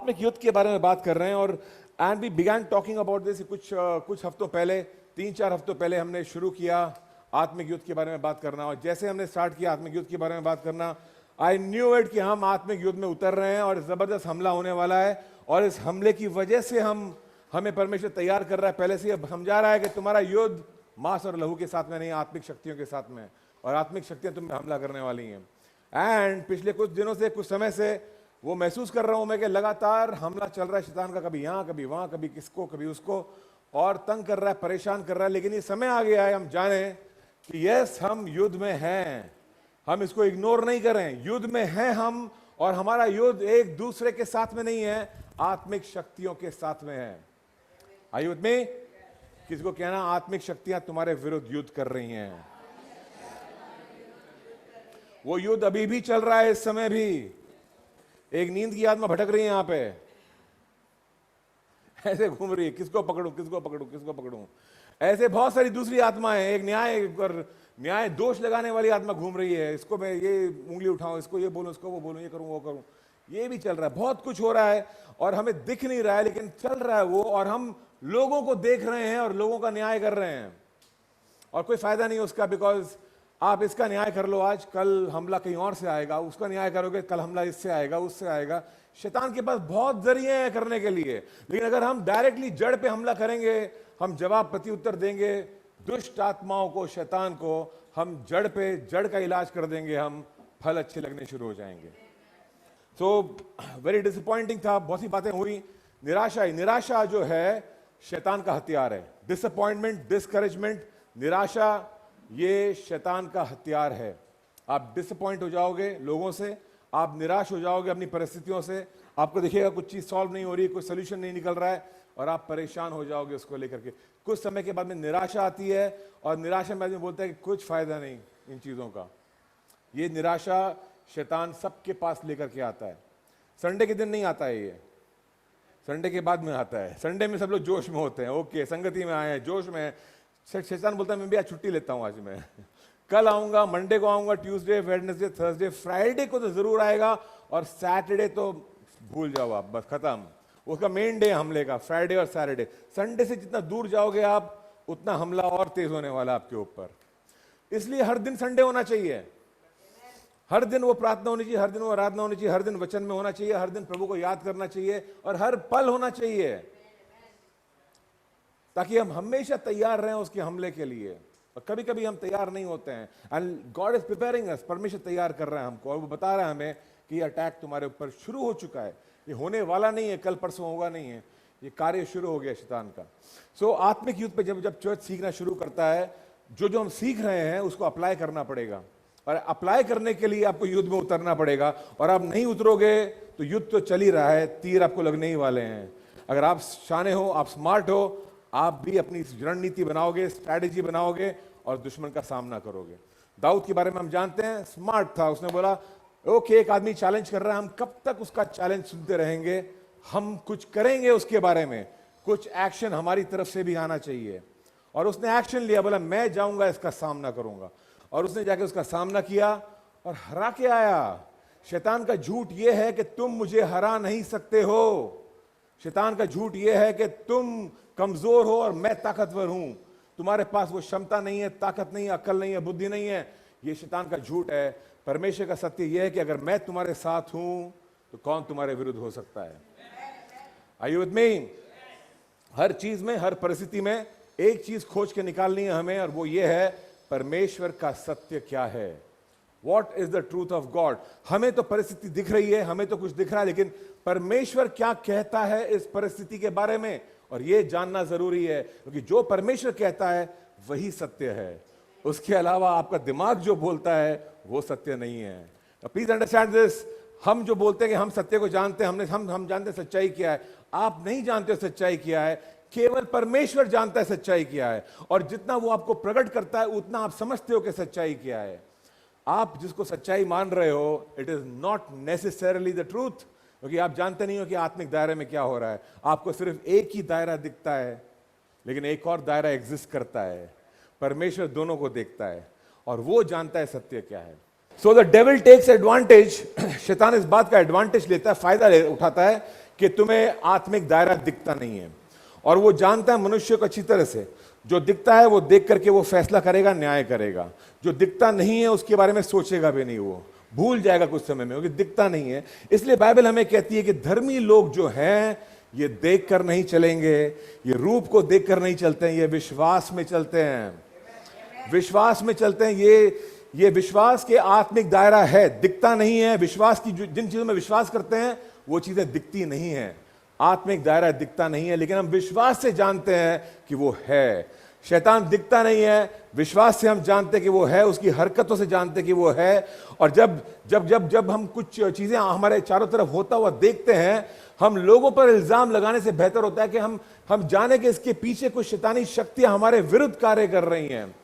आत्मिक युद्ध के बारे में बात कर रहे हैं और and we began talking about this कुछ हफ्तों पहले, 3-4 हफ्तों पहले हमने शुरू किया आत्मिक युद्ध के बारे में बात करना। और जैसे हमने स्टार्ट किया आत्मिक युद्ध के बारे में बात करना, आई न्यू इट कि हम आत्मिक युद्ध में उतर रहे हैं और जबरदस्त हमला होने वाला है। और इस हमले की वजह से हमें परमेश्वर तैयार कर रहा है, पहले से ये समझा रहा है कि तुम्हारा युद्ध मांस और लहू के साथ में नहीं, आत्मिक शक्तियों के साथ में, और आत्मिक शक्तियां तुम पे हमला करने वाली हैं। एंड पिछले कुछ दिनों से, कुछ समय से वो महसूस कर रहा हूं मैं कि लगातार हमला चल रहा है शैतान का, कभी यहां कभी वहां, कभी किसको कभी उसको, और तंग कर रहा है, परेशान कर रहा है। लेकिन ये समय आ गया है हम जाने कि यस, हम युद्ध में हैं, हम इसको इग्नोर नहीं करें। युद्ध में हैं हम, और हमारा युद्ध एक दूसरे के साथ में नहीं है, आत्मिक शक्तियों के साथ में है। युद्ध में किसको कहना आत्मिक शक्तियां तुम्हारे विरुद्ध युद्ध कर रही हैं। वो युद्ध अभी भी चल रहा है, इस समय भी। एक नींद की आत्मा भटक रही है यहां पे, ऐसे घूम रही है, किसको पकड़ूं किसको पकड़ूं किसको पकड़ूं। ऐसे बहुत सारी दूसरी आत्माएं, एक न्याय दोष लगाने वाली आत्मा घूम रही है, इसको मैं ये उंगली उठाऊं, इसको ये बोलूं, इसको वो बोलूं, ये करूं वो करूं। ये भी चल रहा है, बहुत कुछ हो रहा है और हमें दिख नहीं रहा है, लेकिन चल रहा है वो, और हम लोगों को देख रहे हैं और लोगों का न्याय कर रहे हैं, और कोई फायदा नहीं उसका। बिकॉज आप इसका न्याय कर लो आज, कल हमला कहीं और से आएगा, उसका न्याय करोगे, कल हमला इससे आएगा, उससे आएगा। शैतान के पास बहुत जरिए हैं करने के लिए, लेकिन अगर हम डायरेक्टली जड़ पे हमला करेंगे, हम जवाब प्रत्युत्तर देंगे दुष्ट आत्माओं को, शैतान को, हम जड़ पे जड़ का इलाज कर देंगे, हम फल अच्छे लगने शुरू हो जाएंगे। तो वेरी डिसअपॉइंटिंग था, बहुत सी बातें हुई। निराशा जो है शैतान का हथियार है। डिसअपॉइंटमेंट, डिस्करेजमेंट, निराशा, ये शैतान का हथियार है। आप डिसअपॉइंट हो जाओगे लोगों से, आप निराश हो जाओगे अपनी परिस्थितियों से, आपको दिखेगा कुछ चीज सॉल्व नहीं हो रही, कोई सोल्यूशन नहीं निकल रहा है, और आप परेशान हो जाओगे उसको लेकर के। कुछ समय के बाद में निराशा आती है, और निराशा में आदमी बोलता है कि कुछ फायदा नहीं इन चीजों का। ये निराशा शैतान सबके पास लेकर के आता है। संडे के दिन नहीं आता है, ये संडे के बाद में आता है। संडे में सब लोग जोश में होते हैं, ओके, संगति में आए हैं, जोश में। शैतान बोलता है मैं भी आज छुट्टी लेता हूं, आज मैं कल आऊंगा, मंडे को आऊंगा, ट्यूसडे, वेडनेसडे, थर्सडे, फ्राइडे को तो जरूर आएगा, और सैटरडे तो भूल जाओ आप, बस खत्म। उसका मेन डे हमले का फ्राइडे और सैटरडे। संडे से जितना दूर जाओगे आप, उतना हमला और तेज होने वाला आपके ऊपर। इसलिए हर दिन संडे होना चाहिए, हर दिन वो प्रार्थना होनी चाहिए, हर दिन वो आराधना होनी चाहिए, हर दिन वचन में होना चाहिए, हर दिन प्रभु को याद करना चाहिए, और हर पल होना चाहिए, ताकि हम हमेशा तैयार रहें उसके हमले के लिए। और कभी कभी हम तैयार नहीं होते हैं, एंड गॉड इज प्रिपेयरिंग अस, परमेश्वर तैयार कर रहा है हमको, और वो बता रहा है हमें कि ये अटैक तुम्हारे ऊपर शुरू हो चुका है, ये होने वाला नहीं है, कल परसों होगा नहीं है, ये कार्य शुरू हो गया शैतान का। सो आत्मिक युद्ध पे जब चर्च सीखना शुरू करता है, जो हम सीख रहे हैं उसको अप्लाई करना पड़ेगा, और अप्लाई करने के लिए आपको युद्ध में उतरना पड़ेगा। और आप नहीं उतरोगे तो युद्ध तो चल ही रहा है, तीर आपको लगने ही वाले हैं। अगर आप शाने हो, आप स्मार्ट हो, आप भी अपनी रणनीति बनाओगे, स्ट्रैटेजी बनाओगे, और दुश्मन का सामना करोगे। दाऊद के बारे में हम जानते हैं, स्मार्ट था। उसने बोला ओके, एक आदमी चैलेंज कर रहा है, हम कब तक उसका चैलेंज सुनते रहेंगे, हम कुछ करेंगे उसके बारे में, कुछ एक्शन हमारी तरफ से भी आना चाहिए। और उसने एक्शन लिया, बोला मैं जाऊंगा, इसका सामना करूंगा। और उसने जाके उसका सामना किया और हरा के आया। शैतान का झूठ यह है कि तुम मुझे हरा नहीं सकते हो। शैतान का झूठ यह है कि तुम कमजोर हो और मैं ताकतवर हूं, तुम्हारे पास वो क्षमता नहीं है, ताकत नहीं है, अकल नहीं है, बुद्धि नहीं है। ये शैतान का झूठ है। परमेश्वर का सत्य यह है कि अगर मैं तुम्हारे साथ हूं तो कौन तुम्हारे विरुद्ध हो सकता है। Are you with me? हर चीज में, हर परिस्थिति में एक चीज खोज के निकालनी है हमें, और वो ये है परमेश्वर का सत्य क्या है। What is the truth of God. हमें तो परिस्थिति दिख रही है, हमें तो कुछ दिख रहा है, लेकिन परमेश्वर क्या कहता है इस परिस्थिति के बारे में, और यह जानना जरूरी है, क्योंकि जो परमेश्वर कहता है वही सत्य है। उसके अलावा आपका दिमाग जो बोलता है वो सत्य नहीं है। Please understand this. हम जो बोलते हैं कि हम सत्य को जानते हैं, हम जानते हैं सच्चाई क्या है, आप नहीं जानते सच्चाई क्या है। केवल परमेश्वर जानता है सच्चाई क्या है, और जितना वो आपको प्रकट करता है उतना आप समझते हो कि सच्चाई क्या है। आप जिसको सच्चाई मान रहे हो, it is not necessarily the truth, क्योंकि आप जानते नहीं हो कि आत्मिक दायरे में क्या हो रहा है। आपको सिर्फ एक ही दायरा दिखता है, लेकिन एक और दायरा एग्जिस्ट करता है। परमेश्वर दोनों को देखता है, और वो जानता है सत्य क्या है। So the devil takes advantage. शैतान इस बात का एडवांटेज लेता है, फायदा उठाता है कि तुम्हें आत्मिक दायरा दिखता नहीं है, और वो जानता है मनुष्य को अच्छी तरह से। जो दिखता है वो देख करके वो फैसला करेगा, न्याय करेगा। जो दिखता नहीं है उसके बारे में सोचेगा भी नहीं, वो भूल जाएगा कुछ समय में, क्योंकि दिखता नहीं है। इसलिए बाइबल हमें कहती है कि धर्मी लोग जो हैं ये देख कर नहीं चलेंगे, ये रूप को देख कर नहीं चलते हैं, ये विश्वास में चलते हैं, विश्वास में चलते हैं। ये विश्वास के आत्मिक दायरा है, दिखता नहीं है। विश्वास की जिन चीजों में विश्वास करते हैं वो चीजें दिखती नहीं है, आत्मिक दायरा दिखता नहीं है, लेकिन हम विश्वास से जानते हैं कि वो है। शैतान दिखता नहीं है, विश्वास से हम जानते हैं कि वो है, उसकी हरकतों से जानते हैं कि वो है। और जब जब जब जब हम कुछ चीजें हमारे चारों तरफ होता हुआ देखते हैं, हम लोगों पर इल्जाम लगाने से बेहतर होता है कि हम जाने कि इसके पीछे कुछ शैतानी शक्तियां हमारे विरुद्ध कार्य कर रही हैं,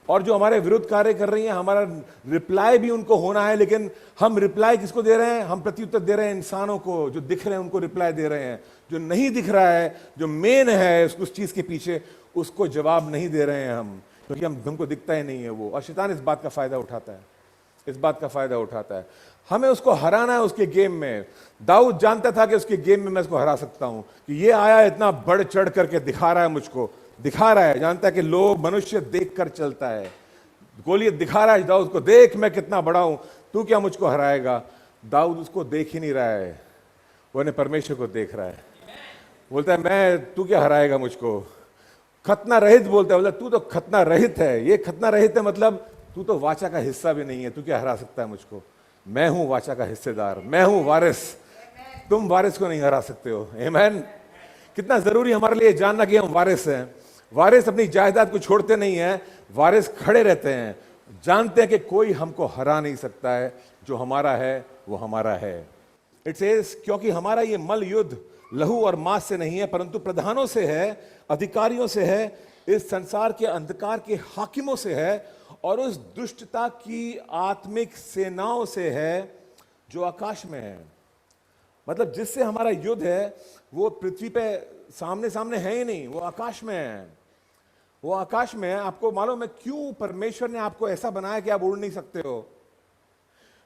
और जो हमारे विरुद्ध कार्य कर रही हैं, हमारा रिप्लाई भी उनको होना है। लेकिन हम रिप्लाई किसको दे रहे हैं? हम प्रत्युत्तर दे रहे हैं इंसानों को, जो दिख रहे हैं उनको रिप्लाई दे रहे हैं। जो नहीं दिख रहा है, जो मेन है उस चीज के पीछे, उसको जवाब नहीं दे रहे हैं हम, क्योंकि हमको दिखता ही नहीं है वो। और शैतान इस बात का फायदा उठाता है, इस बात का फायदा उठाता है। हमें उसको हराना है उसके गेम में। दाऊद जानता था कि उसके गेम में मैं उसको हरा सकता हूं, कि ये आया इतना बढ़ चढ़ करके दिखा रहा है, मुझको दिखा रहा है। जानता है कि लोग, मनुष्य देख कर चलता है। गोलियत दिखा रहा है दाऊद को, देख मैं कितना बड़ा हूं, तू क्या मुझको हराएगा। दाऊद उसको देख ही नहीं रहा है, वो ने परमेश्वर को देख रहा है। बोलता है मैं, तू क्या हराएगा मुझको। खतना रहित बोलता है, बोला तू तो खतना रहित है। ये खतना रहित है मतलब तू तो वाचा का हिस्सा भी नहीं है, तू क्या हरा सकता है मुझको। मैं हूं वाचा का हिस्सेदार, मैं हूं वारिस, तुम वारिस को नहीं हरा सकते हो। आमीन। कितना जरूरी हमारे लिए जानना कि हम वारिस हैं। वारिस अपनी जायदाद को छोड़ते नहीं है, वारिस खड़े रहते हैं, जानते हैं कि कोई हमको हरा नहीं सकता है, जो हमारा है वो हमारा है। इट सेज, क्योंकि हमारा ये मल युद्ध लहू और मांस से नहीं है, परंतु प्रधानों से है, अधिकारियों से है, इस संसार के अंधकार के हाकिमों से है, और उस दुष्टता की आत्मिक सेनाओं से है जो आकाश में है। मतलब जिससे हमारा युद्ध है वो पृथ्वी पे सामने सामने है ही नहीं, वो आकाश में है, वो आकाश में है। आपको मालूम है क्यों परमेश्वर ने आपको ऐसा बनाया कि आप उड़ नहीं सकते हो?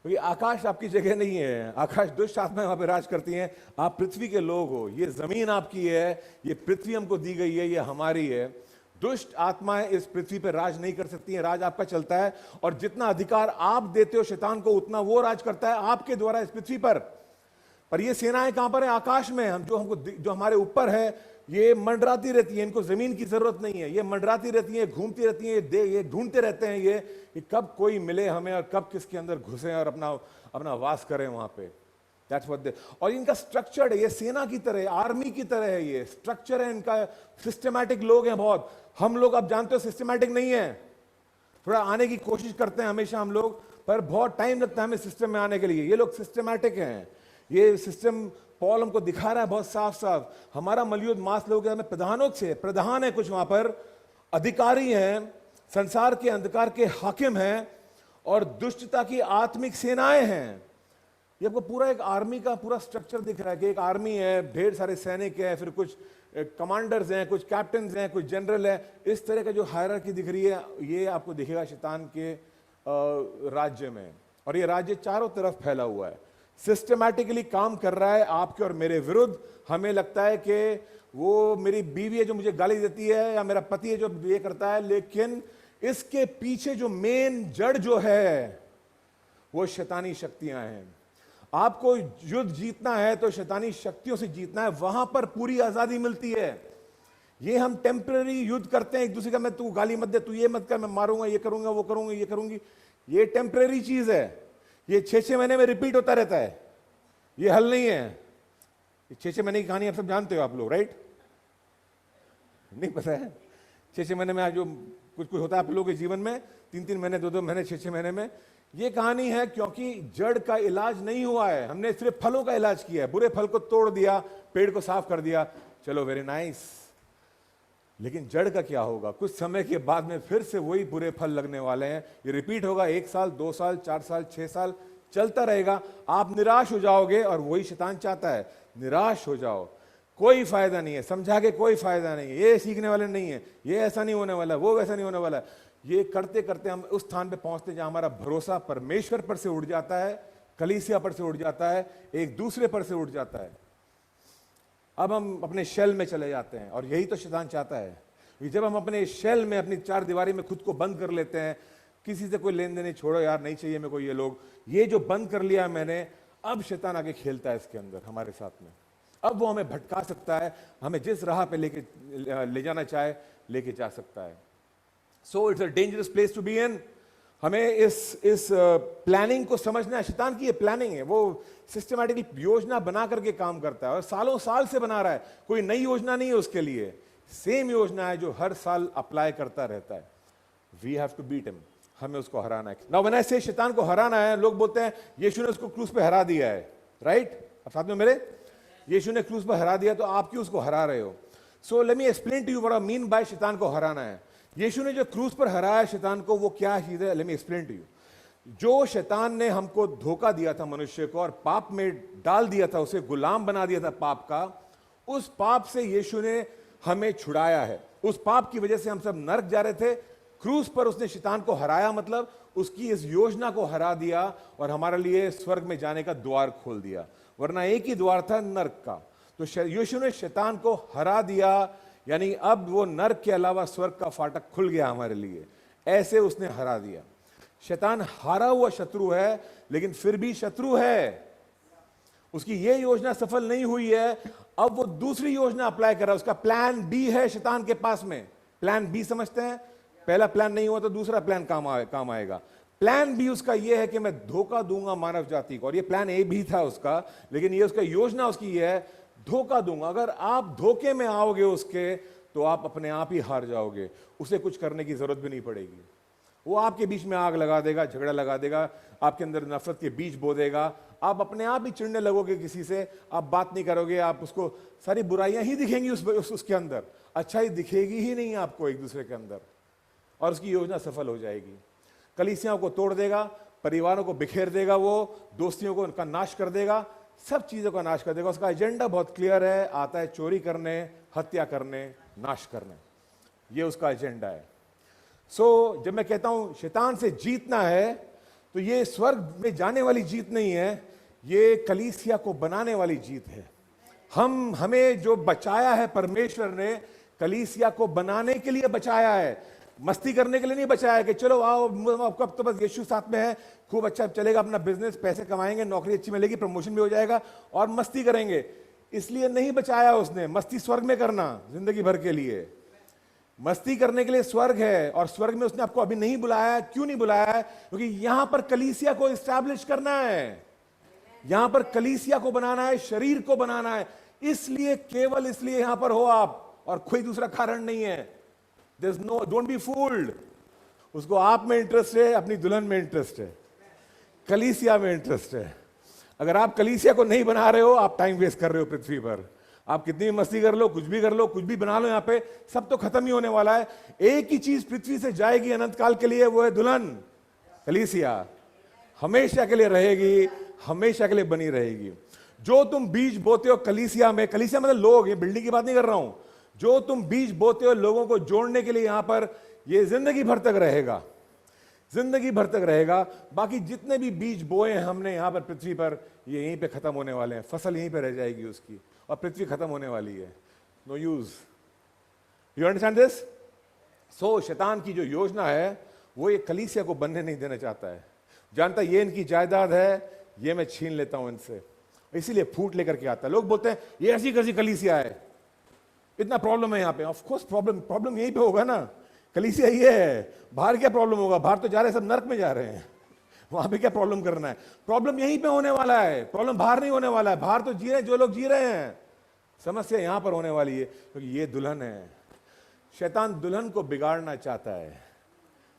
क्योंकि आकाश आपकी जगह नहीं है, आकाश दुष्ट आत्माएं वहां पे राज करती हैं। आप पृथ्वी के लोग हो, ये जमीन आपकी है, ये पृथ्वी हमको दी गई है, ये हमारी है। दुष्ट आत्माएं इस पृथ्वी पर राज नहीं कर सकती हैं, राज आपका चलता है। और जितना अधिकार आप देते हो शैतान को, उतना वो राज करता है आपके द्वारा इस पृथ्वी पर ये सेनाएं कहां पर है? आकाश में। हम जो हमारे ऊपर है, ये मंडराती रहती है, इनको जमीन की जरूरत नहीं है, ये मंडराती रहती है, घूमती रहती है, ये ढूंढते रहते हैं ये कि कब कोई मिले हमें और कब किसके अंदर घुसे और अपना वास करें वहां पे। That's what they. और इनका स्ट्रक्चर्ड है, ये सेना की तरह, आर्मी की तरह है, ये स्ट्रक्चर है इनका। सिस्टमैटिक लोग हैं बहुत। हम लोग आप जानते हो सिस्टमैटिक नहीं है, थोड़ा आने की कोशिश करते हैं हमेशा हम लोग, पर बहुत टाइम लगता है हमें सिस्टम में आने के लिए। ये लोग सिस्टमैटिक हैं। ये सिस्टम पॉल हमको दिखा रहा है बहुत साफ साफ। हमारा मलयुद्ध मास लोग में प्रधानों से, प्रधान है कुछ वहां पर, अधिकारी हैं, संसार के अंधकार के हाकिम हैं, और दुष्टता की आत्मिक सेनाएं हैं। ये आपको पूरा एक आर्मी का पूरा स्ट्रक्चर दिख रहा है कि एक आर्मी है, ढेर सारे सैनिक हैं, फिर कुछ कमांडर्स हैं, कुछ कैप्टन हैं, कुछ जनरल है। इस तरह का जो हायरार्की दिख रही है, ये आपको दिखेगा शैतान के राज्य में। और ये राज्य चारों तरफ फैला हुआ है, सिस्टमैटिकली काम कर रहा है आपके और मेरे विरुद्ध। हमें लगता है कि वो मेरी बीवी है जो मुझे गाली देती है, या मेरा पति है जो ये करता है, लेकिन इसके पीछे जो मेन जड़ जो है वो शैतानी शक्तियां हैं। आपको युद्ध जीतना है तो शैतानी शक्तियों से जीतना है, वहां पर पूरी आजादी मिलती है। ये हम टेम्पररी युद्ध करते हैं एक दूसरे का, मैं तू गाली मत दे, तू ये मत कर, मैं मारूंगा, ये करूंगा, वो करूंगा, ये करूंगी। ये टेम्पररी चीज है, ये 6-6 महीने में रिपीट होता रहता है, ये हल नहीं है। 6-6 महीने की कहानी आप सब जानते हो आप लोग, राइट? नहीं पता है? 6-6 महीने में जो कुछ होता है आप लोगों के जीवन में, 3-3 महीने, 2-2 महीने, 6-6 महीने में। ये कहानी है क्योंकि जड़ का इलाज नहीं हुआ है, हमने सिर्फ फलों का इलाज किया है। बुरे फल को तोड़ दिया, पेड़ को साफ कर दिया, चलो वेरी नाइस। लेकिन जड़ का क्या होगा? कुछ समय के बाद में फिर से वही बुरे फल लगने वाले हैं। ये रिपीट होगा, 1 साल, 2 साल, 4 साल, 6 साल चलता रहेगा। आप निराश हो जाओगे, और वही शैतान चाहता है निराश हो जाओ। कोई फायदा नहीं है, समझा के कोई फायदा नहीं है, ये सीखने वाले नहीं है, ये ऐसा नहीं होने वाला, वो वैसा नहीं होने वाला। ये करते करते हम उस स्थान पे पहुंचते हैं जहां हमारा भरोसा परमेश्वर पर से उठ जाता है, कलीसिया पर से उठ जाता है, एक दूसरे पर से उठ जाता है। अब हम अपने शेल में चले जाते हैं, और यही तो शैतान चाहता है कि जब हम अपने शेल में, अपनी चार दीवारी में खुद को बंद कर लेते हैं, किसी से कोई लेन देन नहीं, छोड़ो यार नहीं चाहिए मेरे को ये लोग, ये जो बंद कर लिया मैंने, अब शैतान आगे खेलता है इसके अंदर हमारे साथ में। अब वो हमें भटका सकता है, हमें जिस राह पे ले जाना चाहे लेके जा सकता है। So it's a dangerous place to be in. हमें इस प्लानिंग को समझना है। शैतान की ये प्लानिंग है, वो सिस्टमैटिकली योजना बना करके काम करता है, और सालों साल से बना रहा है। कोई नई योजना नहीं है उसके लिए, सेम योजना है जो हर साल अप्लाई करता रहता है। We have to beat him, हमें उसको हराना है। नाउ व्हेन आई से शैतान को हराना है, लोग बोलते हैं यीशु ने उसको क्रूस पे हरा दिया है, राइट? अब साथ में मेरे, यीशु ने क्रूस पे हरा दिया, तो आप क्यों उसको हरा रहे हो? So let me explain to you what I mean by शैतान को हराना है। यीशु ने जो क्रूस पर हराया शैतान को, वो क्या चीज है? Let me explain to you. जो शैतान ने हमको धोखा दिया था, मनुष्य को, और पाप में डाल दिया था, उसे गुलाम बना दिया था पाप का, उस पाप से यीशु ने हमें छुड़ाया है। उस पाप की वजह से हम सब नरक जा रहे थे, क्रूस पर उसने शैतान को हराया, मतलब उसकी इस योजना को हरा दिया और हमारे लिए स्वर्ग में जाने का द्वार खोल दिया। वरना एक ही द्वार था, नरक का। तो यीशु ने शैतान को हरा दिया, यानी अब वो नरक के अलावा स्वर्ग का फाटक खुल गया हमारे लिए। ऐसे उसने हरा दिया। शैतान हारा हुआ शत्रु है, लेकिन फिर भी शत्रु है। उसकी ये योजना सफल नहीं हुई है, अब वो दूसरी योजना अप्लाई कर रहा है। उसका प्लान बी है शैतान के पास में। प्लान बी समझते हैं? पहला प्लान नहीं हुआ तो दूसरा प्लान काम आएगा। प्लान बी उसका ये है कि मैं धोखा दूंगा मानव जाति को, और ये प्लान ए भी था उसका, लेकिन ये उसका योजना उसकी ये है, धोखा दूंगा। अगर आप धोखे में आओगे उसके, तो आप अपने आप ही हार जाओगे। उसे कुछ करने की जरूरत भी नहीं पड़ेगी। वो आपके बीच में आग लगा देगा, झगड़ा लगा देगा, आपके अंदर नफरत के बीज बो देगा। आप अपने आप ही चिढ़ने लगोगे किसी से, आप बात नहीं करोगे, आप उसको सारी बुराइयां ही दिखेंगी उसके अंदर, अच्छाई दिखेगी ही नहीं आपको एक दूसरे के अंदर, और उसकी योजना सफल हो जाएगी। कलीसियाओं को तोड़ देगा, परिवारों को बिखेर देगा, वो दोस्तियों को उनका नाश कर देगा, सब चीजों का नाश कर देगा। उसका एजेंडा बहुत क्लियर है, आता है चोरी करने, हत्या करने, नाश करने, ये उसका एजेंडा है। सो जब मैं कहता हूं शैतान से जीतना है, तो ये स्वर्ग में जाने वाली जीत नहीं है, ये कलीसिया को बनाने वाली जीत है। हमें जो बचाया है परमेश्वर ने, कलीसिया को बनाने के लिए बचाया है, मस्ती करने के लिए नहीं बचाया कि चलो आओ आपको अब तो बस यीशु साथ में है, खूब अच्छा चलेगा अपना बिजनेस, पैसे कमाएंगे, नौकरी अच्छी मिलेगी, प्रमोशन भी हो जाएगा और मस्ती करेंगे। इसलिए नहीं बचाया उसने। मस्ती स्वर्ग में करना जिंदगी भर के लिए, मस्ती करने के लिए स्वर्ग है, और स्वर्ग में उसने आपको अभी नहीं बुलाया है। क्यों नहीं बुलाया है? क्योंकि यहां पर कलीसिया को एस्टैब्लिश करना है, यहां पर कलीसिया को बनाना है, शरीर को बनाना है। इसलिए, केवल इसलिए यहां पर हो आप, और कोई दूसरा कारण नहीं है। There's no, don't be fooled। उसको आप में इंटरेस्ट है, अपनी दुल्हन में इंटरेस्ट है, कलीसिया में इंटरेस्ट है। अगर आप कलीसिया को नहीं बना रहे हो, आप टाइम वेस्ट कर रहे हो पृथ्वी पर। आप कितनी भी मस्ती कर लो, कुछ भी कर लो, कुछ भी बना लो, यहां पे सब तो खत्म ही होने वाला है। एक ही चीज पृथ्वी से जाएगी अनंत काल के लिए, वो है दुल्हन, कलीसिया। हमेशा के लिए रहेगी, हमेशा के लिए बनी रहेगी। जो तुम बीज बोते हो कलीसिया में, कलीसिया मतलब लोग, ये बिल्डिंग की बात नहीं कर रहा हूं, जो तुम बीज बोते हो लोगों को जोड़ने के लिए यहां पर, ये जिंदगी भर तक रहेगा, जिंदगी भर तक रहेगा। बाकी जितने भी बीज बोए हैं हमने यहां पर पृथ्वी पर, ये यहीं पे खत्म होने वाले हैं, फसल यहीं पे रह जाएगी उसकी, और पृथ्वी खत्म होने वाली है। No use. You understand this? So शैतान की जो योजना है, वो ये कलीसिया को बनने नहीं देना चाहता है। जानता ये इनकी जायदाद है, ये मैं छीन लेता हूं इनसे, इसीलिए फूट लेकर के आता है। लोग बोलते हैं ये ऐसी कैसी कलीसिया है, इतना प्रॉब्लम है यहाँ पे। ऑफ कोर्स प्रॉब्लम यहीं पे होगा ना, कलीसिया ये है। बाहर क्या प्रॉब्लम होगा? बाहर तो जा रहे हैं, सब नरक में जा रहे हैं, वहां पे क्या प्रॉब्लम करना है? प्रॉब्लम यहीं पे होने वाला है, प्रॉब्लम बाहर नहीं होने वाला है। बाहर तो जी रहे हैं जो लोग जी रहे हैं, समस्या यहां पर होने वाली है, क्योंकि ये दुल्हन है। शैतान दुल्हन को बिगाड़ना चाहता है,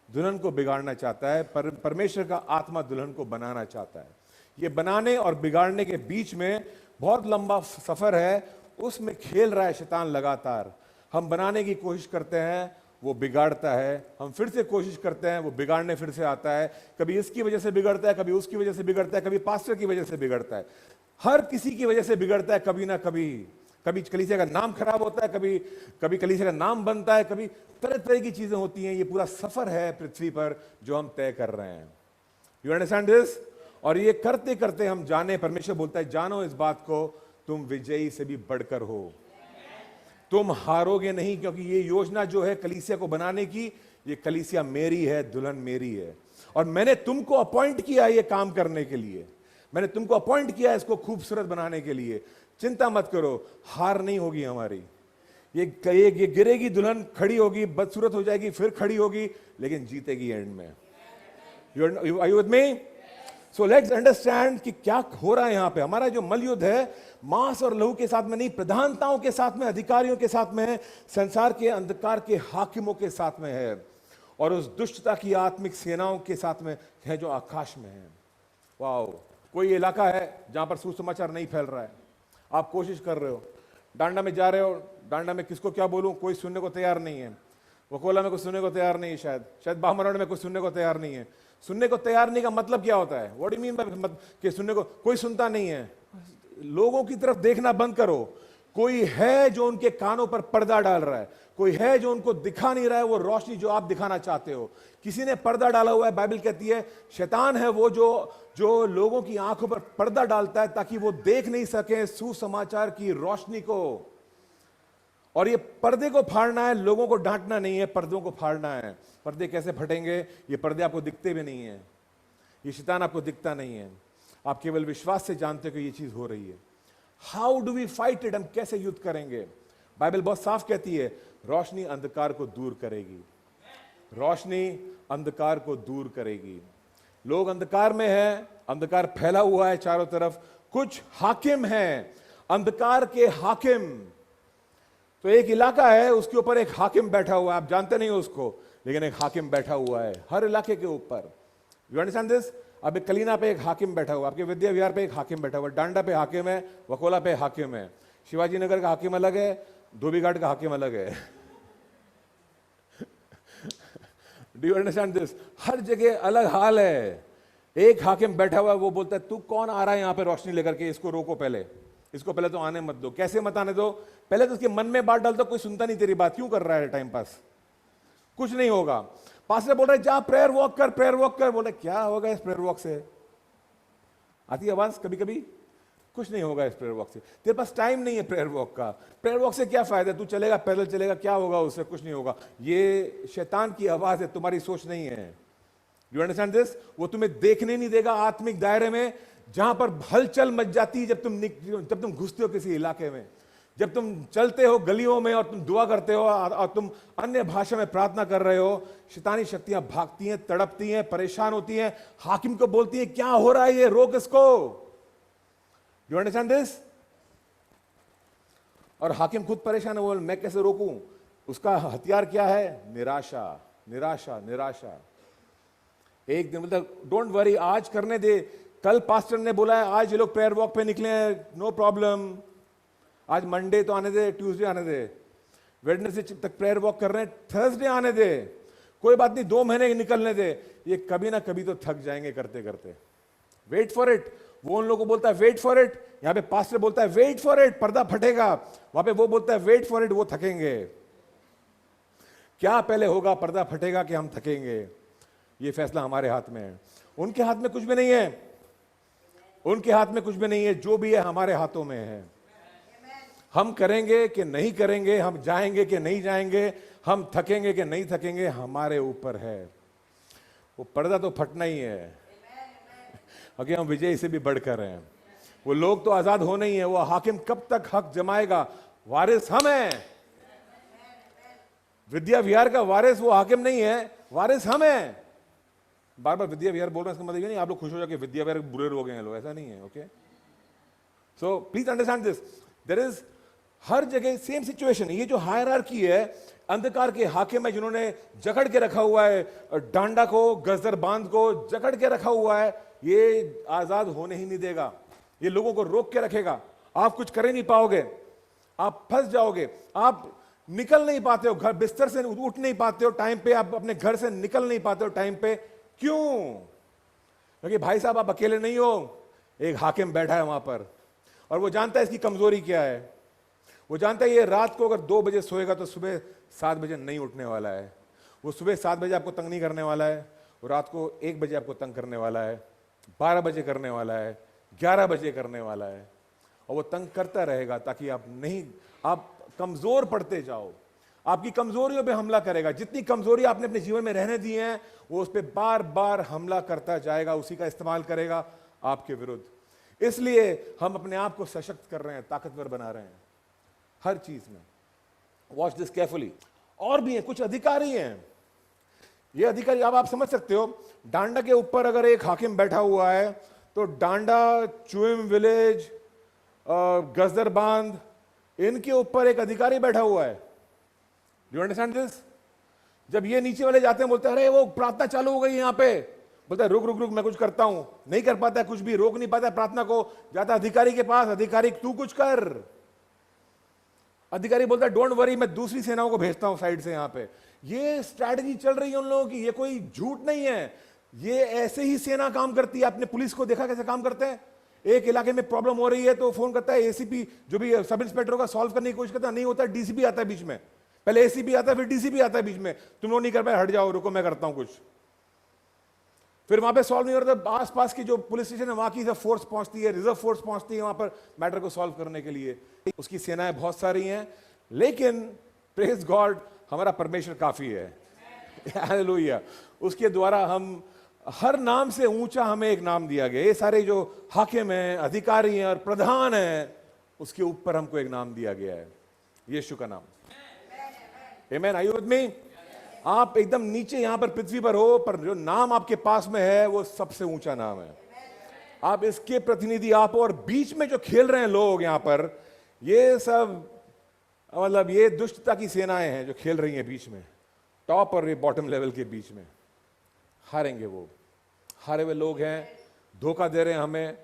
दुल्हन को बिगाड़ना चाहता है, परमेश्वर का आत्मा दुल्हन को बनाना चाहता है। ये बनाने और बिगाड़ने के बीच में बहुत लंबा सफर है, उसमें खेल रहा है शैतान लगातार। हम बनाने की कोशिश करते हैं, वो बिगाड़ता है, हम फिर से कोशिश करते हैं, वो बिगाड़ने फिर से आता है। कभी इसकी वजह से बिगड़ता है, कभी उसकी वजह से बिगड़ता है, कभी पास्टर की वजह से बिगड़ता है, हर किसी की वजह से बिगड़ता है कभी ना कभी। कभी कलीसिया का नाम खराब होता है, कभी कलीसिया का नाम बनता है, कभी तरह तरह की चीजें होती हैं। ये पूरा सफर है पृथ्वी पर जो हम तय कर रहे हैं। You understand this? और ये करते करते हम जाने, परमेश्वर बोलता है जानो इस बात को, तुम विजयी से भी बढ़कर हो। तुम हारोगे नहीं, क्योंकि ये योजना जो है कलीसिया को बनाने की, ये कलीसिया मेरी है, दुल्हन मेरी है, और मैंने तुमको अपॉइंट किया ये काम करने के लिए। मैंने तुमको अपॉइंट किया इसको खूबसूरत बनाने के लिए। चिंता मत करो, हार नहीं होगी हमारी। ये गिरेगी दुल्हन, खड़ी होगी, बदसूरत हो जाएगी, फिर खड़ी होगी, लेकिन जीतेगी एंड में। Are you with me? So let's understand कि क्या हो रहा है यहां पे। हमारा जो मल युद्ध है मांस और लहू के साथ में नहीं, प्रधानताओं के साथ में, अधिकारियों के साथ में है, संसार के अंधकार के हाकिमों के साथ में है, और उस दुष्टता की आत्मिक सेनाओं के साथ में है जो आकाश में है। वाओ, कोई इलाका है जहां पर सुसमाचार नहीं फैल रहा है। आप कोशिश कर रहे हो, डांडा में जा रहे हो, डांडा में किसको क्या बोलूं, कोई सुनने को तैयार नहीं है। वकोला में कुछ सुनने को तैयार नहीं है, शायद बामरोड में कुछ सुनने को तैयार नहीं है। सुनने को तैयार नहीं का मतलब क्या होता है? व्हाट डू मीन बाय कि सुनने को कोई सुनता नहीं है? लोगों की तरफ देखना बंद करो। कोई है जो उनके कानों पर पर्दा डाल रहा है, कोई है जो उनको दिखा नहीं रहा है वो रोशनी जो आप दिखाना चाहते हो। किसी ने पर्दा डाला हुआ है। बाइबल कहती है शैतान है वो जो लोगों की आंखों पर पर्दा डालता है ताकि वो देख नहीं सके सुसमाचार की रोशनी को। और ये पर्दे को फाड़ना है, लोगों को डांटना नहीं है, पर्दों को फाड़ना है। पर्दे कैसे फटेंगे? ये पर्दे आपको दिखते भी नहीं है, ये शैतान आपको दिखता नहीं है, आप केवल विश्वास से जानते हो कि ये चीज हो रही है। How do we fight it? हम कैसे युद्ध करेंगे? बाइबल बहुत साफ कहती है रोशनी अंधकार को दूर करेगी, रोशनी अंधकार को दूर करेगी। लोग अंधकार में है, अंधकार फैला हुआ है चारों तरफ। कुछ हाकिम हैं, अंधकार के हाकिम। तो एक इलाका है, उसके ऊपर एक हाकिम बैठा हुआ है, आप जानते नहीं हो उसको, लेकिन एक हाकिम बैठा हुआ है हर इलाके के ऊपर। You understand this? अब एक कलीना पे एक हाकिम बैठा हुआ, आपके विद्या विहार पे एक हाकिम बैठा हुआ, डांडा पे हाकिम है, वकोला पे हाकिम है, शिवाजी नगर का हाकिम अलग है, धोबी घाट का हाकिम अलग है। Do you understand this? हर जगह अलग हाल है। एक हाकिम बैठा हुआ है, वो बोलता है तू कौन आ रहा है यहां पे रोशनी लेकर के, इसको रोको, पहले इसको पहले तो आने मत दो। कैसे मत आने दो? पहले तो उसके मन में बात डाल दो, कोई सुनता नहीं तेरी बात, क्यों कर रहा है टाइम पास, कुछ नहीं होगा। पास्टर बोल रहे जा प्रेयर वॉक कर, प्रेयर वॉक कर। बोले क्या होगा इस प्रेयर वॉक से? आती है आवाज कभी कभी, कुछ नहीं होगा इस प्रेयर वॉक से। तेरे पास टाइम नहीं है प्रेयर वॉक का। प्रेयर वॉक से क्या फायदा? तू चलेगा, पैदल चलेगा, क्या होगा उससे? कुछ नहीं होगा। ये शैतान की आवाज है, तुम्हारी सोच नहीं है। You understand this? वो तुम्हें देखने नहीं देगा आत्मिक दायरे में, जहां पर हलचल मच जाती है जब तुम घुसते हो किसी इलाके में, जब तुम चलते हो गलियों में और तुम दुआ करते हो और तुम अन्य भाषा में प्रार्थना कर रहे हो। शैतानी शक्तियां भागती हैं, तड़पती हैं, परेशान होती हैं, हाकिम को बोलती हैं क्या हो रहा है ये, रोक इसको। You understand this? और हाकिम खुद परेशान है, बोल मैं कैसे रोकूं? उसका हथियार क्या है? निराशा, निराशा, निराशा। एक दिन मतलब डोंट वरी, आज करने दे। कल पास्टर ने बोला है आज ये लोग प्रेयर वॉक पे निकले हैं, नो प्रॉब्लम। आज मंडे तो आने दे, ट्यूसडे आने दे, वेडनेसडे तक प्रेयर वॉक कर रहे हैं, थर्सडे आने दे, कोई बात नहीं, 2 महीने निकलने दे। ये कभी ना कभी तो थक जाएंगे करते करते। Wait for it. वो उन लोगों को बोलता है वेट फॉर इट, यहां पे पास्टर बोलता है वेट फॉर इट, पर्दा फटेगा। वहां पे वो बोलता है वेट फॉर इट, वो थकेंगे। क्या पहले होगा, पर्दा फटेगा कि हम थकेंगे? ये फैसला हमारे हाथ में है। उनके हाथ में कुछ भी नहीं है, उनके हाथ में कुछ भी नहीं है। जो भी है हमारे हाथों में है। हम करेंगे कि नहीं करेंगे, हम जाएंगे कि नहीं जाएंगे, हम थकेंगे कि नहीं थकेंगे, हमारे ऊपर है। वो पर्दा तो फटना ही है, क्योंकि हम विजय से भी बढ़कर हैं। वो लोग तो आजाद होने ही है। वो हाकिम कब तक हक जमाएगा? वारिस हम हैं। विद्या विहार का वारिस वो हाकिम नहीं है, वारिस हम हैं। बार बार विद्या विहार बोल रहे हैं, इसका मतलब ये नहीं आप लोग खुश हो जाके विद्या विहार बुरे लोग हैं लोग, ऐसा नहीं है। Okay, so please understand this. There is हर जगह सेम सिचुएशन। ये जो हायरार्की है, अंधकार के हाकिम है जिन्होंने जकड़ के रखा हुआ है डांडा को, गजर बांध को जकड़ के रखा हुआ है। ये आजाद होने ही नहीं देगा, ये लोगों को रोक के रखेगा। आप कुछ कर ही नहीं पाओगे, आप फंस जाओगे, आप निकल नहीं पाते हो, घर बिस्तर से उठ नहीं पाते हो टाइम पे, आप अपने घर से निकल नहीं पाते हो टाइम पे। क्यों? क्योंकि भाई साहब आप अकेले नहीं हो, एक हाकिम बैठा है वहां पर, और वो जानता है इसकी कमजोरी क्या है। वो जानता है ये रात को अगर 2 बजे सोएगा तो सुबह 7 बजे नहीं उठने वाला है। वो सुबह 7 बजे आपको तंग नहीं करने वाला है, वो रात को 1 बजे आपको तंग करने वाला है, 12 बजे करने वाला है, 11 बजे करने वाला है। और वो तंग करता रहेगा ताकि आप कमजोर पड़ते जाओ। आपकी कमजोरियों पे हमला करेगा। जितनी कमजोरी आपने अपने जीवन में रहने दी हैं, वो उस पर बार बार हमला करता जाएगा, उसी का इस्तेमाल करेगा आपके विरुद्ध। इसलिए हम अपने आप को सशक्त कर रहे हैं, ताकतवर बना रहे हैं हर चीज में। Watch this carefully. और भी है, कुछ अधिकारी हैं। ये अधिकारी, अब आप समझ सकते हो, डांडा के ऊपर अगर एक हाकिम बैठा हुआ है तो डांडा, चुइम विलेज, गजदर बांध, इनके ऊपर एक अधिकारी बैठा हुआ है। You understand this? जब ये नीचे वाले जाते हैं, बोलते हैं अरे वो प्रार्थना चालू हो गई यहां पे, बोलता है रुक रुक रुक मैं कुछ करता हूं। नहीं कर पाता है, कुछ भी रोक नहीं पाता है प्रार्थना को। जाता अधिकारी के पास, अधिकारी तू कुछ कर। अधिकारी बोलता है डोंट वरी, मैं दूसरी सेनाओं को भेजता हूं साइड से। यहां पे ये स्ट्रैटेजी चल रही है उन लोगों की। ये कोई झूठ नहीं है, ये ऐसे ही सेना काम करती है। आपने पुलिस को देखा कैसे काम करते हैं? एक इलाके में प्रॉब्लम हो रही है तो फोन करता है एसीपी, जो भी सब इंस्पेक्टर का सॉल्व करने की कोशिश करता है। नहीं होता, डीसीपी आता है बीच में। पहले एसीपी आता है, फिर डीसीपी आता है बीच में। तुम लोग नहीं कर पाए, हट जाओ, रुको मैं करता हूं कुछ। फिर वहां पे सॉल्व नहीं होता, आसपास की जो पुलिस स्टेशन है वहां की फोर्स पहुंचती है, रिजर्व फोर्स पहुंचती है वहां पर मैटर को सॉल्व करने के लिए। उसकी सेनाएं बहुत सारी हैं, लेकिन प्रेज गॉड हमारा परमेश्वर काफी है। हालेलुया। उसके द्वारा हम हर नाम से ऊंचा हमें एक नाम दिया गया। ये सारे जो हाकिम हैं, अधिकारी हैं और प्रधान हैं, उसके ऊपर हमको एक नाम दिया गया है, यीशु का नाम। Amen. Are you with me? आप एकदम नीचे यहां पर पृथ्वी पर हो, पर जो नाम आपके पास में है वो सबसे ऊंचा नाम है। आप इसके प्रतिनिधि आप हो। और बीच में जो खेल रहे हैं लोग यहां पर, ये सब मतलब ये दुष्टता की सेनाएं हैं जो खेल रही हैं बीच में, टॉप और ये बॉटम लेवल के बीच में। हारेंगे वो, हारे हुए लोग हैं, धोखा दे रहे हैं हमें।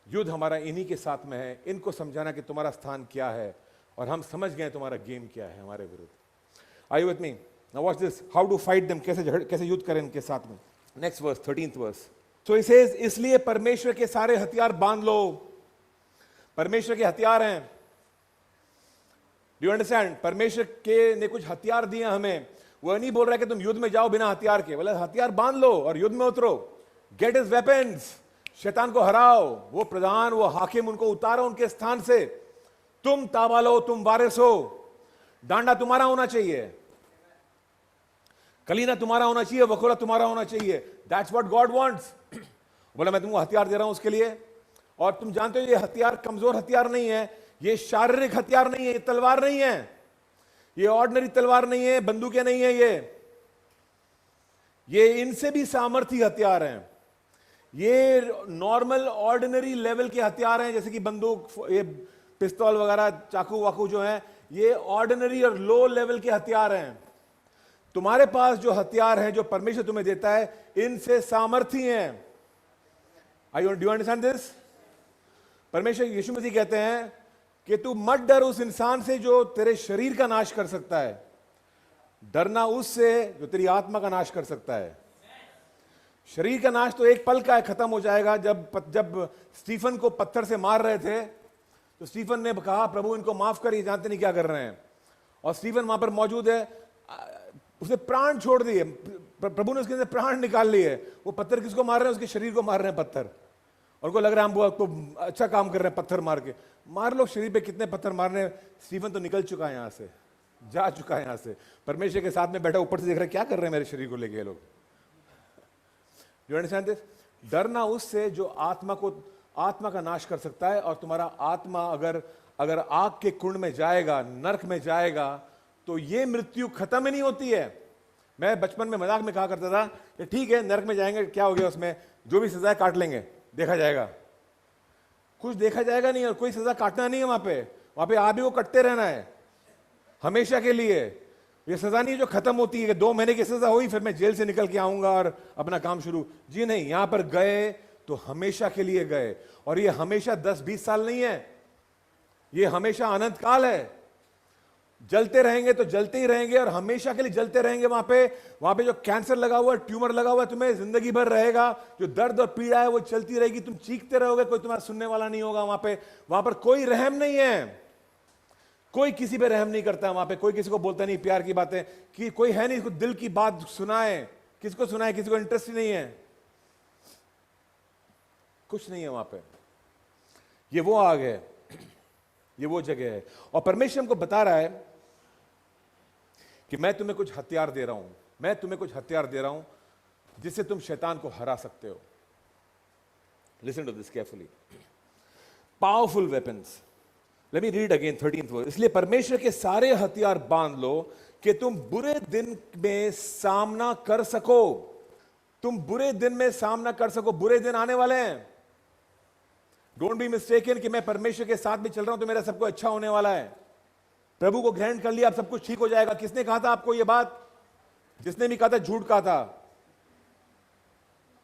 युद्ध हमारा इन्हीं के साथ में है। इनको समझाना कि तुम्हारा स्थान क्या है, और हम समझ गए तुम्हारा गेम क्या है हमारे विरुद्ध। Are you with me? Now watch this. How to fight them? कैसे युद्ध करें इनके साथ में? Next verse, 13th verse. So he says, इसलिए परमेश्वर के सारे हथियार बांध लो। परमेश्वर के हथियार हैं। Do you understand? परमेश्वर के ने कुछ हथियार दिए हमें। वो नहीं बोल रहा है कि तुम युद्ध में जाओ बिना हथियार के, बोले हथियार बांध लो और युद्ध में उतरो। Get his weapons. शैतान को हराओ। वो प्रधान, वो हाकिम, उनको उतारो उनके स्थान से। तुम ताबा लो, तुम वारिस हो। डांडा तुम्हारा होना चाहिए, कलीना तुम्हारा होना चाहिए, वखोला तुम्हारा होना चाहिए। That's what God wants. बोला मैं तुमको हथियार दे रहा हूं उसके लिए। और तुम जानते हो ये हथियार कमजोर हथियार नहीं है, ये शारीरिक हथियार नहीं है, ये तलवार नहीं है, ये ऑर्डिनरी तलवार नहीं है, बंदूकें नहीं है, ये इनसे भी सामर्थी हथियार हैं। ये नॉर्मल ऑर्डिनरी लेवल के हथियार हैं, जैसे कि बंदूक, ये पिस्तौल वगैरह, चाकू वाकू जो है, ये ऑर्डिनरी और लो लेवल के हथियार हैं। तुम्हारे पास जो हथियार है जो परमेश्वर तुम्हें देता है, इनसे सामर्थी हैं। Do you understand this? परमेश्वर, यीशु मसीह कहते हैं कि तू मत डर उस इंसान से जो तेरे शरीर का नाश कर सकता है, डरना उससे जो तेरी आत्मा का नाश कर सकता है। शरीर का नाश तो एक पल का है, खत्म हो जाएगा। जब स्टीफन को पत्थर से मार रहे थे तो स्टीफन ने कहा प्रभु इनको माफ कर, ये जानते नहीं क्या कर रहे हैं। और स्टीफन वहां पर मौजूद है, उसने प्राण छोड़ दिए, प्रभु ने उसके अंदर प्राण निकाल लिए। वो पत्थर किसको मार रहे हैं? उसके शरीर को मार रहे हैं पत्थर। और उनको लग रहा है हम तो अच्छा काम कर रहे हैं, पत्थर मार के। मार लो, शरीर पे कितने पत्थर मारने हैं। स्टीफन तो निकल चुका है यहां से, जा चुका है यहां से, परमेश्वर के साथ में बैठा, ऊपर से देख रहे क्या कर रहे हैं मेरे शरीर को लेके लोग। You understand this? डरना उससे जो आत्मा का नाश कर सकता है। और तुम्हारा आत्मा अगर आग के कुंड में जाएगा, नरक में जाएगा, तो ये मृत्यु खत्म ही नहीं होती है। मैं बचपन में मजाक में कहा करता था कि ठीक है नरक में जाएंगे, क्या हो गया उसमें, जो भी सजाएं काट लेंगे, देखा जाएगा। कुछ देखा जाएगा नहीं और कोई सजा काटना नहीं है। वहां पे आप ही को कटते रहना है हमेशा के लिए। ये सजा नहीं है जो खत्म होती है कि 2 महीने की सजा हुई फिर मैं जेल से निकल के आऊंगा और अपना काम शुरू। जी नहीं, यहां पर गए तो हमेशा के लिए गए। और ये हमेशा 10-20 साल नहीं है, ये हमेशा अनंत काल है। जलते रहेंगे तो जलते ही रहेंगे और हमेशा के लिए जलते रहेंगे। वहां पे जो कैंसर लगा हुआ है, ट्यूमर लगा हुआ है, तुम्हें जिंदगी भर रहेगा। जो दर्द और पीड़ा है वो चलती रहेगी, तुम चीखते रहोगे, कोई तुम्हारा सुनने वाला नहीं होगा। वहां पर कोई रहम नहीं है, कोई किसी पे रहम नहीं करता। वहां पे कोई किसी को बोलता नहीं प्यार की बातें, कि कोई है नहीं दिल की बात सुनाए। किसको सुनाए? किसी को इंटरेस्ट ही नहीं है, कुछ नहीं है वहां पे। ये वो आग है ये वो जगह है। और परमेश्वर हमको बता रहा है कि मैं तुम्हें कुछ हथियार दे रहा हूं, मैं तुम्हें कुछ हथियार दे रहा हूं जिससे तुम शैतान को हरा सकते हो। Listen to this carefully. Powerful weapons. Let me read again 13th verse. इसलिए परमेश्वर के सारे हथियार बांध लो कि तुम बुरे दिन में सामना कर सको। तुम बुरे दिन में सामना कर सको। बुरे दिन आने वाले हैं। डोंट बी मिस्टेकन कि मैं परमेश्वर के साथ भी चल रहा हूं तो मेरा सब कुछ अच्छा होने वाला है। प्रभु को ग्रहण कर लिया, अब सब कुछ ठीक हो जाएगा। किसने कहा था आपको यह बात? जिसने भी कहा था झूठ कहा था।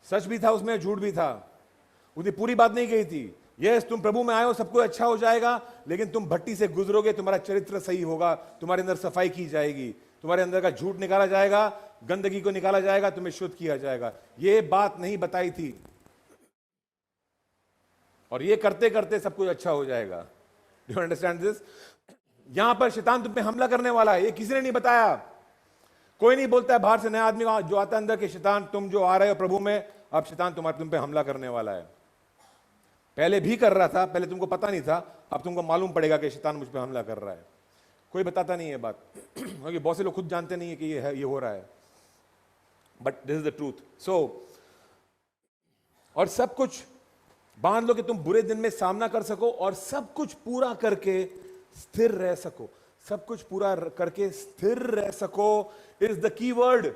सच भी था उसमें, झूठ भी था। उसने पूरी बात नहीं कही थी। यस, तुम प्रभु में आए हो, सब कुछ अच्छा हो जाएगा, लेकिन तुम भट्टी से गुजरोगे, तुम्हारा चरित्र सही होगा, तुम्हारे अंदर सफाई की जाएगी, तुम्हारे अंदर का झूठ निकाला जाएगा, गंदगी को निकाला जाएगा, तुम्हें शुद्ध किया जाएगा। यह बात नहीं बताई थी। और ये करते करते सब कुछ अच्छा हो जाएगा। Do you understand this? यहां पर शैतान तुम पे हमला करने वाला है, ये किसी ने नहीं बताया। कोई नहीं बोलता है बाहर से नया आदमी जो आता है अंदर के शैतान तुम जो आ रहे हो प्रभु में, अब शैतान तुम पे हमला करने वाला है। पहले भी कर रहा था, पहले तुमको पता नहीं था, अब तुमको मालूम पड़ेगा कि शैतान मुझ पे हमला कर रहा है। कोई बताता नहीं है बात, क्योंकि बहुत से लोग खुद जानते नहीं है कि ये हो रहा है, but this is the truth. So और सब कुछ बांध लो कि तुम बुरे दिन में सामना कर सको और सब कुछ पूरा करके स्थिर रह सको। सब कुछ पूरा करके स्थिर रह सको इज द की वर्ड।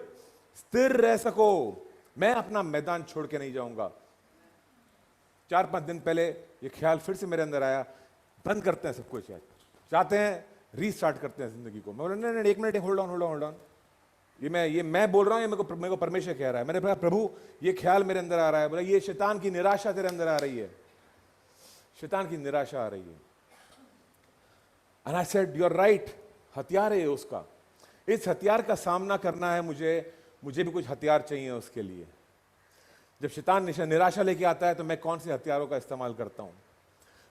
स्थिर रह सको। मैं अपना मैदान छोड़ के नहीं जाऊंगा। 4-5 दिन पहले ये ख्याल फिर से मेरे अंदर आया, बंद करते हैं सब कुछ यार, चाहते हैं रीस्टार्ट करते हैं जिंदगी को। मैं बोला नहीं, 1 मिनट, होल्ड ऑन। ये मैं बोल रहा हूं, ये मेरे को परमेश्वर कह रहा है। मैंने कहा प्रभु ये ख्याल मेरे अंदर आ रहा है। बोला ये शैतान की निराशा तेरे अंदर आ रही है, शैतान की निराशा आ रही है। And I said you are right. हथियार है उसका, इस हथियार का सामना करना है मुझे भी कुछ हथियार चाहिए उसके लिए। जब शैतान निराशा लेके आता है तो मैं कौन से हथियारों का इस्तेमाल करता हूं?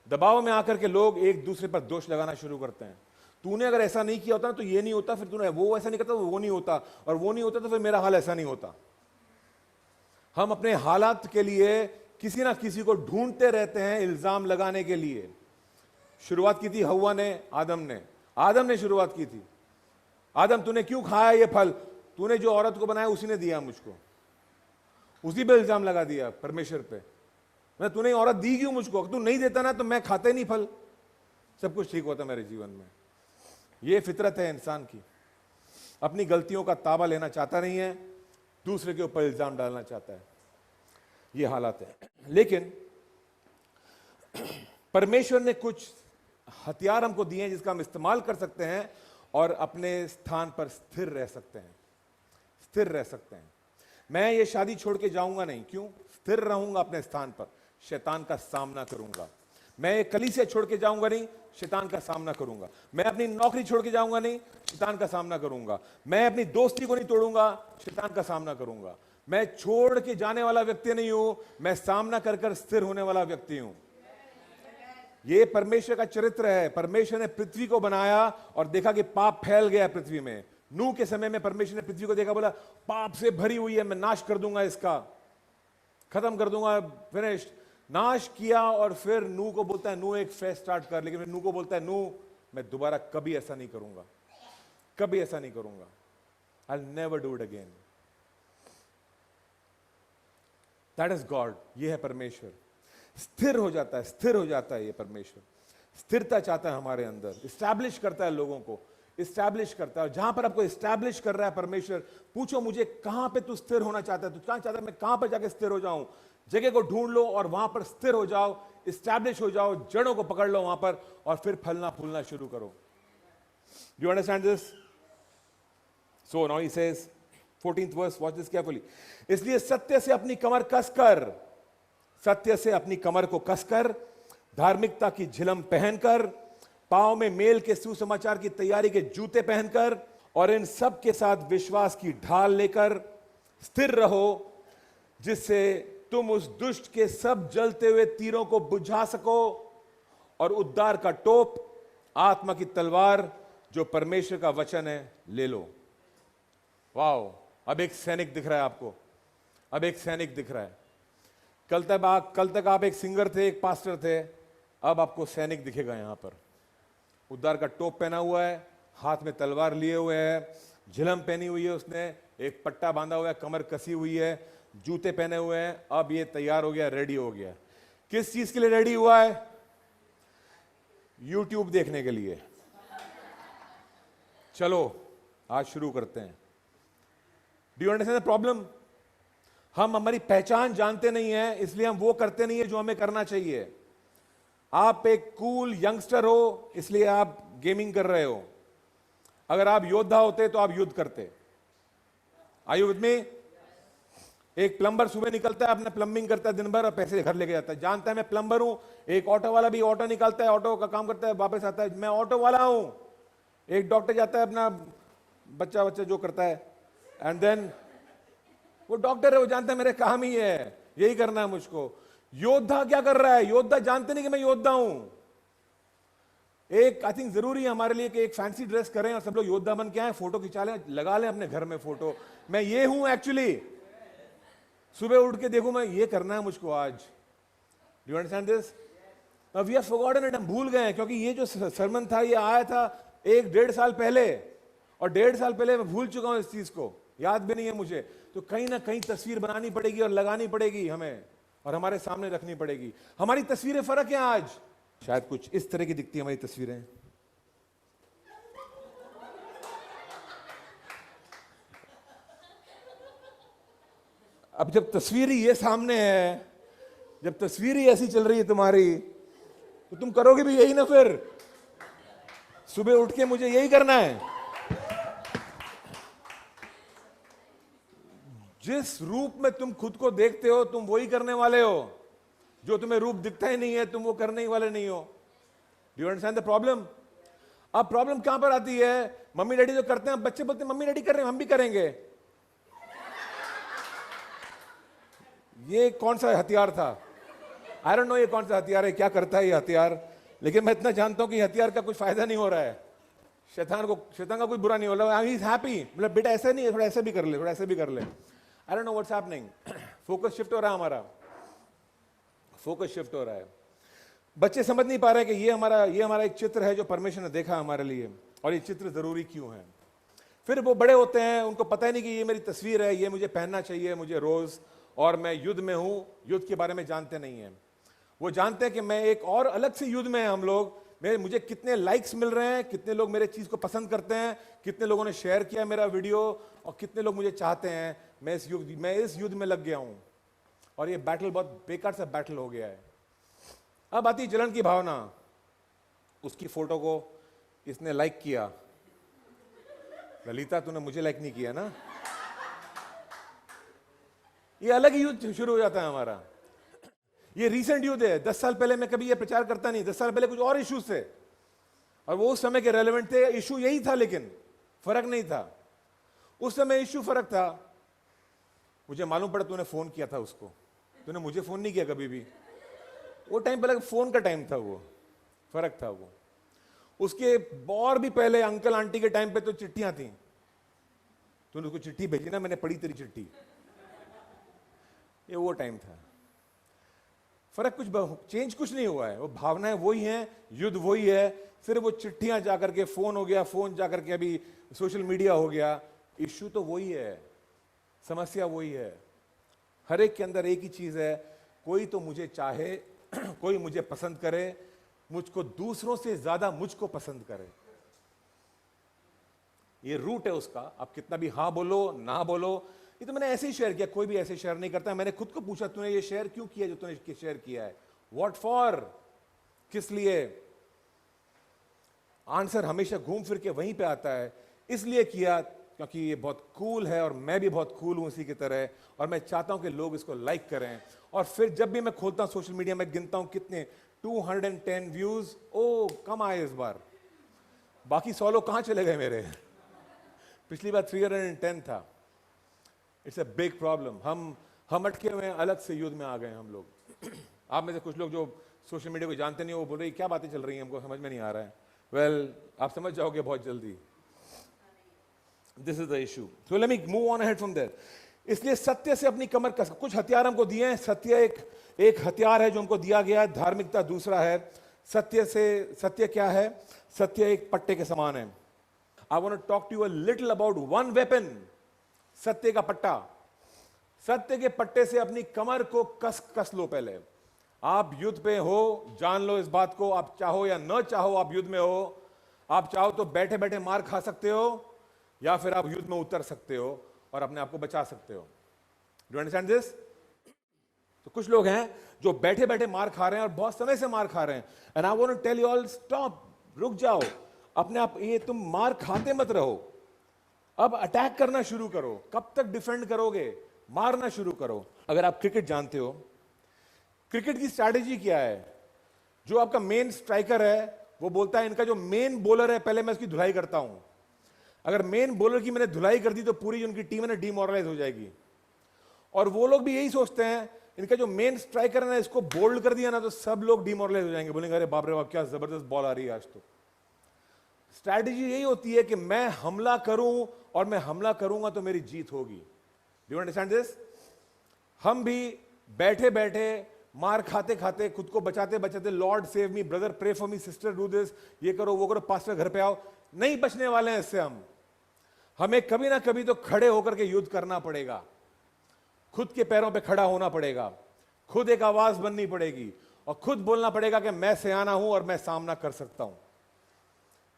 दबाव में आकर के लोग एक दूसरे पर दोष लगाना शुरू करते हैं। तूने अगर ऐसा नहीं किया होता ना तो ये नहीं होता, फिर तूने वो ऐसा नहीं करता तो वो नहीं होता, और वो नहीं होता तो फिर मेरा हाल ऐसा नहीं होता। हम अपने हालात के लिए किसी ना किसी को ढूंढते रहते हैं इल्जाम लगाने के लिए। शुरुआत की थी हव्वा ने, आदम ने शुरुआत की थी। आदम तूने क्यों खाया ये फल? तूने जो औरत को बनाया उसी ने दिया मुझको। उसी पे इल्जाम लगा दिया परमेश्वर पे। मैं तूने औरत दी क्यों मुझको? तू नहीं देता ना तो मैं खाता ही नहीं फल, सब कुछ ठीक होता मेरे जीवन में। ये फितरत है इंसान की, अपनी गलतियों का ताबा लेना चाहता नहीं है, दूसरे के ऊपर इल्जाम डालना चाहता है। ये हालात है। लेकिन परमेश्वर ने कुछ हथियार हमको दिए हैं जिसका हम इस्तेमाल कर सकते हैं और अपने स्थान पर स्थिर रह सकते हैं। स्थिर रह सकते हैं। मैं ये शादी छोड़ के जाऊंगा नहीं। क्यों? स्थिर रहूंगा अपने स्थान पर, शैतान का सामना करूंगा। मैं कलीसिया छोड़ के जाऊंगा नहीं, शैतान का सामना करूंगा। मैं अपनी नौकरी छोड़ के जाऊंगा नहीं, शैतान का सामना करूंगा। मैं अपनी दोस्ती को नहीं तोड़ूंगा, शैतान का सामना करूंगा। मैं छोड़ के जाने वाला व्यक्ति नहीं हूं, मैं सामना कर कर स्थिर होने वाला व्यक्ति हूं। यह परमेश्वर का चरित्र है। परमेश्वर ने पृथ्वी को बनाया और देखा कि पाप फैल गया पृथ्वी में। नूह के समय में परमेश्वर ने पृथ्वी को देखा, बोला पाप से भरी हुई है, मैं नाश कर दूंगा, इसका खत्म कर दूंगा, फिनिश। नाश किया और फिर नूह को बोलता है नूह एक फेस स्टार्ट कर। लेकिन नूह को बोलता है नूह मैं दोबारा कभी ऐसा नहीं करूंगा, कभी ऐसा नहीं करूंगा। I will never do it again. That is God. ये है परमेश्वर। स्थिर हो जाता है, स्थिर हो जाता है ये परमेश्वर। स्थिरता चाहता है हमारे अंदर, इस्टेब्लिश करता है लोगों को, इस्टेब्लिश करता है। जहां पर आपको इस्टेब्लिश कर रहा है परमेश्वर, पूछो मुझे कहां पे तू स्थिर होना चाहता है? तू क्या चाहता है मैं कहां पर जाके स्थिर हो जाऊं? जगह को ढूंढ लो और वहां पर स्थिर हो जाओ, इस्टेब्लिश हो जाओ, जड़ों को पकड़ लो वहां पर और फिर फलना फूलना शुरू करो। Do you understand this? So now he says 14th verse, watch this carefully. इसलिए सत्य से अपनी कमर कसकर, सत्य से अपनी कमर को कसकर, धार्मिकता की झिलम पहनकर, पांव में मेल के सुसमाचार की तैयारी के जूते पहनकर और इन सब के साथ विश्वास की ढाल लेकर स्थिर रहो, जिससे तुम उस दुष्ट के सब जलते हुए तीरों को बुझा सको और उद्धार का टोप, आत्मा की तलवार जो परमेश्वर का वचन है, ले लो। वाओ! अब एक सैनिक दिख रहा है आपको, अब एक सैनिक दिख रहा है। कल तक आप एक सिंगर थे, एक पास्टर थे, अब आपको सैनिक दिखेगा यहां पर। उद्धार का टोप पहना हुआ है, हाथ में तलवार लिए हुए है, झिलम पहनी हुई है उसने, एक पट्टा बांधा हुआ है, कमर कसी हुई है, जूते पहने हुए हैं। अब ये तैयार हो गया, रेडी हो गया। किस चीज के लिए रेडी हुआ है? YouTube देखने के लिए। चलो आज शुरू करते हैं। Do you understand the problem? हम हमारी पहचान जानते नहीं है, इसलिए हम वो करते नहीं है जो हमें करना चाहिए। आप एक कूल यंगस्टर हो, इसलिए आप गेमिंग कर रहे हो। अगर आप योद्धा होते तो आप युद्ध करते। Are you with me? एक प्लम्बर सुबह निकलता है, अपना प्लम्बिंग करता है दिन भर और पैसे घर लेके जाता है, जानता है मैं प्लम्बर हूं। एक ऑटो वाला भी ऑटो निकालता है, ऑटो का काम करता है, वापस आता है, मैं ऑटो वाला हूं। एक डॉक्टर जाता है, अपना बच्चा जो करता है, एंड देन वो डॉक्टर है, वो जानता है मेरे काम ही है, यही करना है मुझको। योद्धा क्या कर रहा है? योद्धा जानते नहीं कि मैं योद्धा हूं। एक आई थिंक जरूरी है हमारे लिए कि एक फैंसी ड्रेस करें और सब लोग योद्धा बन के आए, फोटो खिंचा लें, लगा लें अपने घर में फोटो, मैं ये हूं एक्चुअली। सुबह उठ के देखो, मैं ये करना है मुझको आज। Do you understand this? We are forgotten it, हम भूल गए, क्योंकि ये जो सरमन था ये आया था 1-1.5 साल पहले, और 1.5 साल पहले मैं भूल चुका हूं इस चीज को, याद भी नहीं है मुझे। तो कहीं ना कहीं तस्वीर बनानी पड़ेगी और लगानी पड़ेगी हमें, और हमारे सामने रखनी पड़ेगी। हमारी तस्वीरें फर्क है आज, शायद कुछ इस तरह की दिखती है हमारी तस्वीरें। अब जब तस्वीर ही ये सामने है, जब तस्वीर ही ऐसी चल रही है तुम्हारी, तो तुम करोगे भी यही ना फिर? सुबह उठ के मुझे यही करना है। जिस रूप में तुम खुद को देखते हो तुम वही करने वाले हो। जो तुम्हें रूप दिखता ही नहीं है तुम वो करने ही वाले नहीं हो। Do you understand the problem? अब प्रॉब्लम कहां पर आती है? मम्मी डैडी जो करते हैं, बच्चे बोलते हैं मम्मी डैडी कर रहे हैं हम भी करेंगे। ये कौन सा हथियार था? आई डोंट नो ये कौन सा हथियार है, क्या करता है ये हथियार, लेकिन मैं इतना जानता हूं कि हथियार का कुछ फायदा नहीं हो रहा है। शैतान का कुछ बुरा नहीं हो रहा है, ही इज हैप्पी। मतलब बेटा ऐसा नहीं है, थोड़ा ऐसे भी कर ले, थोड़ा ऐसे भी कर ले। I don't know what's happening. Focus shift हो रहा है हमारा, फोकस शिफ्ट हो रहा है। बच्चे समझ नहीं पा रहे कि ये हमारा एक चित्र है जो परमेश्वर ने देखा हमारे लिए, और ये चित्र जरूरी क्यों है। फिर वो बड़े होते हैं, उनको पता ही नहीं कि ये मेरी तस्वीर है, ये मुझे पहनना चाहिए मुझे रोज, और मैं युद्ध में हूं। युद्ध के बारे में जानते नहीं है। वो जानते हैं कि मैं एक और अलग से युद्ध में है हम लोग। मुझे कितने लाइक्स मिल रहे हैं, कितने लोग मेरे चीज को पसंद करते हैं, कितने लोगों ने शेयर किया मेरा वीडियो, और कितने लोग मुझे चाहते हैं। मैं इस युद्ध में लग गया हूं, और ये बैटल बहुत बेकार सा बैटल हो गया है। अब आती जलन की भावना। उसकी फोटो को इसने लाइक किया, ललिता तूने मुझे लाइक नहीं किया ना। ये अलग ही युद्ध शुरू हो जाता है हमारा। ये रीसेंट युद्ध है। 10 साल पहले मैं कभी ये प्रचार करता नहीं। 10 साल पहले कुछ और इश्यूज थे, और वो उस समय के रेलेवेंट थे। इशू यही था, लेकिन फर्क नहीं था। उस समय इशू फर्क था। मुझे मालूम पड़ा तूने फोन किया था उसको, तूने मुझे फोन नहीं किया कभी भी। वो टाइम पहले फोन का टाइम था, वो फर्क था। वो उसके और भी पहले अंकल आंटी के टाइम पे तो चिट्ठियां थी। तूने उसको चिट्ठी भेजी ना, मैंने पढ़ी तेरी चिट्ठी। ये वो टाइम था। फर्क चेंज कुछ नहीं हुआ है। वो भावनाएं वही हैं, युद्ध वही है। सिर्फ वो चिट्ठियां जाकर के, फोन हो गया, फोन जाकर के अभी सोशल मीडिया हो गया। इश्यू तो वही है, समस्या वही है। हर एक के अंदर एक ही चीज है, कोई तो मुझे चाहे, कोई मुझे पसंद करे, मुझको दूसरों से ज्यादा मुझको पसंद करे। ये रूट है उसका। आप कितना भी हाँ बोलो ना बोलो, ये तो मैंने ऐसे ही शेयर किया, कोई भी ऐसे शेयर नहीं करता। मैंने खुद को पूछा तूने ये शेयर क्यों किया जो तूने शेयर किया है? What for? किस लिए? आंसर हमेशा घूम फिर के वहीं पे आता है। इसलिए किया क्योंकि ये बहुत कूल है, और मैं भी बहुत कूल हूं इसी की तरह, और मैं चाहता हूं कि लोग इसको लाइक करें। और फिर जब भी मैं खोलता हूं सोशल मीडिया में, गिनता हूं कितने 210 व्यूज। ओ कम आए इस बार, बाकी 100 लोग कहां चले गए मेरे? पिछली बार 310 था। It's a big problem. हम अटके हुए हैं, अलग से युद्ध में आ गए हम लोग। आप में से कुछ लोग जो सोशल मीडिया को जानते नहीं, वो बोल रहे क्या बातें चल रही हैं, हमको समझ में नहीं आ रहा है। वेल, आप समझ जाओगे बहुत जल्दी। This is the issue. So let me move on ahead from there. इसलिए सत्य से अपनी कमर कस। कुछ हथियार हमको दिए हैं। सत्य एक हथियार है जो हमको दिया गया है, धार्मिकता दूसरा है। सत्य क्या है? सत्य एक पट्टे के समान है। I want to talk to you a little about one weapon, सत्य का पट्टा। सत्य के पट्टे से अपनी कमर को कस लो। पहले आप युद्ध पे हो, जान लो इस बात को। आप चाहो या न चाहो आप युद्ध में हो। आप चाहो तो बैठे बैठे मार खा सकते हो, या फिर आप युद्ध में उतर सकते हो और अपने आप को बचा सकते हो। Do understand this? तो कुछ लोग हैं जो बैठे बैठे मार खा रहे हैं और बहुत समय से मार खा रहे हैं। And I want to tell you all, stop, रुक जाओ। अपने आप, ये तुम मार खाते मत रहो, अब अटैक करना शुरू करो। कब तक डिफेंड करोगे? मारना शुरू करो। अगर आप क्रिकेट जानते हो, क्रिकेट की स्ट्रैटेजी क्या है? जो आपका मेन स्ट्राइकर है वो बोलता है इनका जो मेन बॉलर है पहले मैं उसकी धुलाई करता हूं। अगर मेन बॉलर की मैंने धुलाई कर दी तो पूरी उनकी टीम है ना डिमोरलाइज हो जाएगी। और वो लोग भी यही सोचते हैं, इनका जो मेन स्ट्राइकर है ना इसको बोल्ड कर दिया ना तो सब लोग डिमोरलाइज हो जाएंगे, बोलेंगे अरे बाप रे बाप क्या जबरदस्त बॉल आ रही है आज तो। स्ट्रैटेजी यही होती है कि मैं हमला करूं और मैं हमला करूंगा तो मेरी जीत होगी। Do you understand this? हम भी बैठे बैठे मार खाते खाते, खुद को बचाते बचाते, Lord save me, brother pray for me, sister do this, ये करो वो करो, पास्टर घर पे आओ, नहीं बचने वाले हैं इससे हम। हमें कभी ना कभी तो खड़े होकर के युद्ध करना पड़ेगा, खुद के पैरों पे खड़ा होना पड़ेगा, खुद एक आवाज बननी पड़ेगी और खुद बोलना पड़ेगा कि मैं सयाना हूं और मैं सामना कर सकता हूं।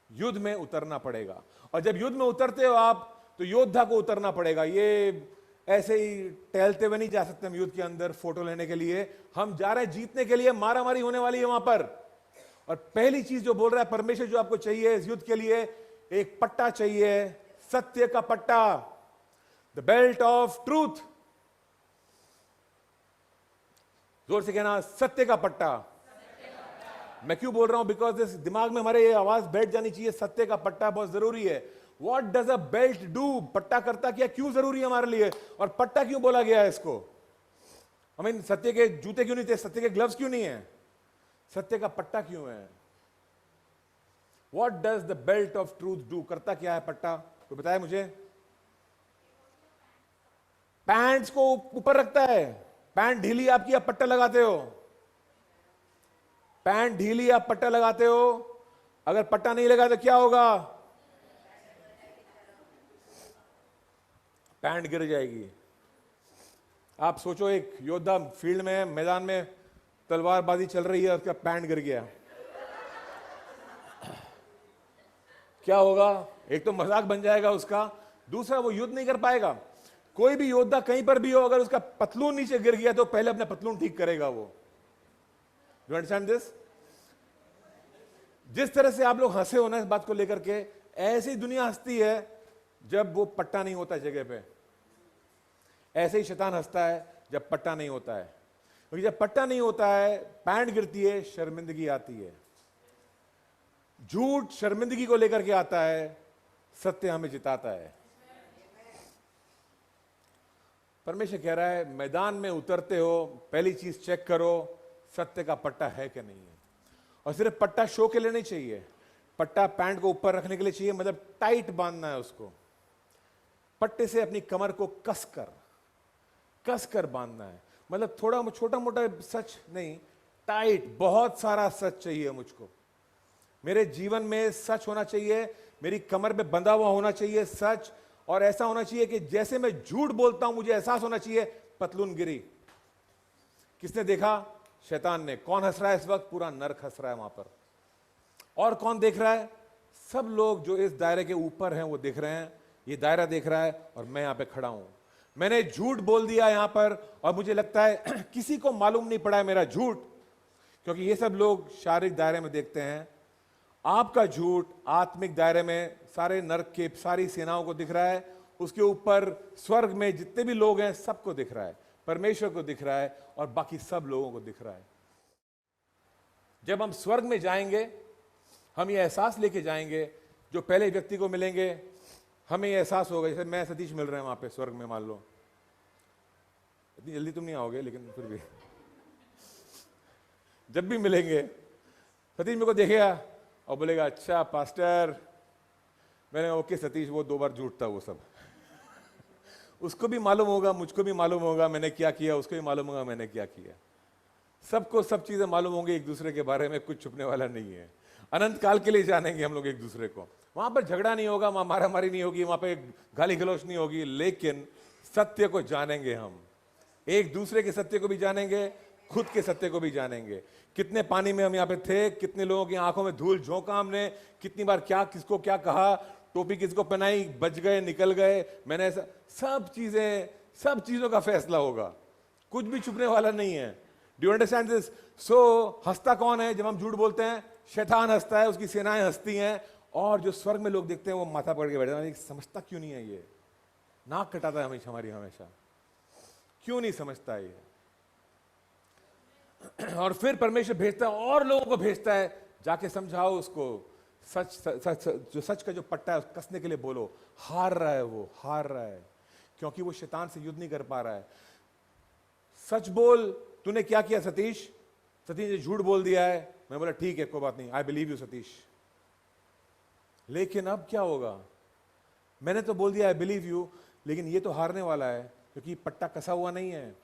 युद्ध में उतरना पड़ेगा। और जब युद्ध में उतरते हो आप तो योद्धा को उतरना पड़ेगा। ये ऐसे ही टहलते हुए नहीं जा सकते हम युद्ध के अंदर फोटो लेने के लिए। हम जा रहे हैं जीतने के लिए, मारामारी होने वाली है वहां पर। और पहली चीज जो बोल रहा है परमेश्वर जो आपको चाहिए इस युद्ध के लिए, एक पट्टा चाहिए, सत्य का पट्टा, द बेल्ट ऑफ ट्रूथ। जोर से कहना, सत्य का पट्टा। मैं क्यों बोल रहा हूं? बिकॉज इस दिमाग में हमारे ये आवाज बैठ जानी चाहिए, सत्य का पट्टा बहुत जरूरी है। What does a belt do? पट्टा करता क्या, क्यों जरूरी है हमारे लिए, और पट्टा क्यों बोला गया है इसको? I mean, सत्य के जूते क्यों नहीं थे, सत्य के ग्लव्स क्यों नहीं है, सत्य का पट्टा क्यों है? What does the belt of truth do? करता क्या है पट्टा? तो बताया मुझे। पैंट्स को ऊपर रखता है। पैंट ढीली आपकी, आप पट्टा लगाते हो। पैंट ढीली, आप पट्टा लगाते हो। अगर पट्टा नहीं लगा तो क्या होगा? पैंट गिर जाएगी। आप सोचो एक योद्धा फील्ड में, मैदान में तलवारबाजी चल रही है, उसका पैंट गिर गया, क्या होगा? एक तो मजाक बन जाएगा उसका, दूसरा वो युद्ध नहीं कर पाएगा। कोई भी योद्धा कहीं पर भी हो, अगर उसका पतलून नीचे गिर गया तो पहले अपना पतलून ठीक करेगा वो। Do you understand this? जिस तरह से आप लोग हंसे हो ना इस बात को लेकर के, ऐसी दुनिया हंसती है जब वो पट्टा नहीं होता जगह पे। ऐसे ही शैतान हंसता है जब पट्टा नहीं होता है। क्योंकि जब पट्टा नहीं होता है, पैंट गिरती है, शर्मिंदगी आती है। झूठ शर्मिंदगी को लेकर के आता है, सत्य हमें जिताता है। परमेश्वर कह रहा है मैदान में उतरते हो, पहली चीज चेक करो सत्य का पट्टा है कि नहीं है। और सिर्फ पट्टा शो के लिए नहीं चाहिए, पट्टा पैंट को ऊपर रखने के लिए चाहिए, मतलब टाइट बांधना है उसको। पट्टे से अपनी कमर को कसकर बांधना है। मतलब थोड़ा छोटा मोटा सच नहीं, टाइट, बहुत सारा सच चाहिए मुझको। मेरे जीवन में सच होना चाहिए, मेरी कमर पे बंधा हुआ होना चाहिए सच, और ऐसा होना चाहिए कि जैसे मैं झूठ बोलता हूं मुझे एहसास होना चाहिए पतलून गिरी। किसने देखा? शैतान ने। कौन हंस रहा है इस वक्त? पूरा नर्क हंस रहा है वहां पर। और कौन देख रहा है? सब लोग जो इस दायरे के ऊपर हैं वो देख रहे हैं। ये दायरा देख रहा है और मैं यहां पे खड़ा हूं। मैंने झूठ बोल दिया यहां पर, और मुझे लगता है किसी को मालूम नहीं पड़ा है मेरा झूठ, क्योंकि ये सब लोग शारीरिक दायरे में देखते हैं। आपका झूठ आत्मिक दायरे में सारे नरक के सारी सेनाओं को दिख रहा है। उसके ऊपर स्वर्ग में जितने भी लोग हैं सबको दिख रहा है, परमेश्वर को दिख रहा है और बाकी सब लोगों को दिख रहा है। जब हम स्वर्ग में जाएंगे, हम ये एहसास लेके जाएंगे, जो पहले व्यक्ति को मिलेंगे हमें ये एहसास होगा, जैसे मैं सतीश मिल रहे हैं वहां पे स्वर्ग में, मान लो। इतनी जल्दी तुम नहीं आओगे लेकिन फिर भी जब भी मिलेंगे सतीश मेरे को देखेगा और बोलेगा अच्छा पास्टर। मैंने ओके सतीश, वो 2 बार झूठ था वो सब। उसको भी मालूम होगा, मुझको भी मालूम होगा मैंने क्या किया, उसको भी मालूम होगा मैंने क्या किया। सबको सब चीजें मालूम होंगी एक दूसरे के बारे में, कुछ छुपने वाला नहीं है। अनंत काल के लिए जानेंगे हम लोग एक दूसरे को। वहां पर झगड़ा नहीं होगा, वहां मारामारी नहीं होगी, वहां पे गाली गलौज नहीं होगी, लेकिन सत्य को जानेंगे हम। एक दूसरे के सत्य को भी जानेंगे, खुद के सत्य को भी जानेंगे। कितने पानी में हम यहाँ पे थे, कितने लोगों की आंखों में धूल झोंका हमने, कितनी बार क्या किसको क्या कहा, टोपी किसको पहनाई, बच गए निकल गए, मैंने ऐसा, सब चीजों का फैसला होगा, कुछ भी छुपने वाला नहीं है। Do you understand this? So हंसता कौन है जब हम झूठ बोलते हैं? शैतान हंसता है, उसकी सेनाएं हंसती हैं, और जो स्वर्ग में लोग देखते हैं वो माथा पकड़ के बैठे हैं, समझता क्यों नहीं है ये, नाक कटाता है हमेशा, क्यों नहीं समझता है ये। और फिर परमेश्वर भेजता है और लोगों को भेजता है, जाके समझाओ उसको, सच का जो पट्टा है कसने के लिए बोलो। हार रहा है, वो हार रहा है क्योंकि वो शैतान से युद्ध नहीं कर पा रहा है। सच बोल, तूने क्या किया सतीश? सतीश ने झूठ बोल दिया है। मैं बोला ठीक है, कोई बात नहीं, आई बिलीव यू सतीश। लेकिन अब क्या होगा? मैंने तो बोल दिया आई बिलीव यू, लेकिन ये तो हारने वाला है क्योंकि पट्टा कसा हुआ नहीं है।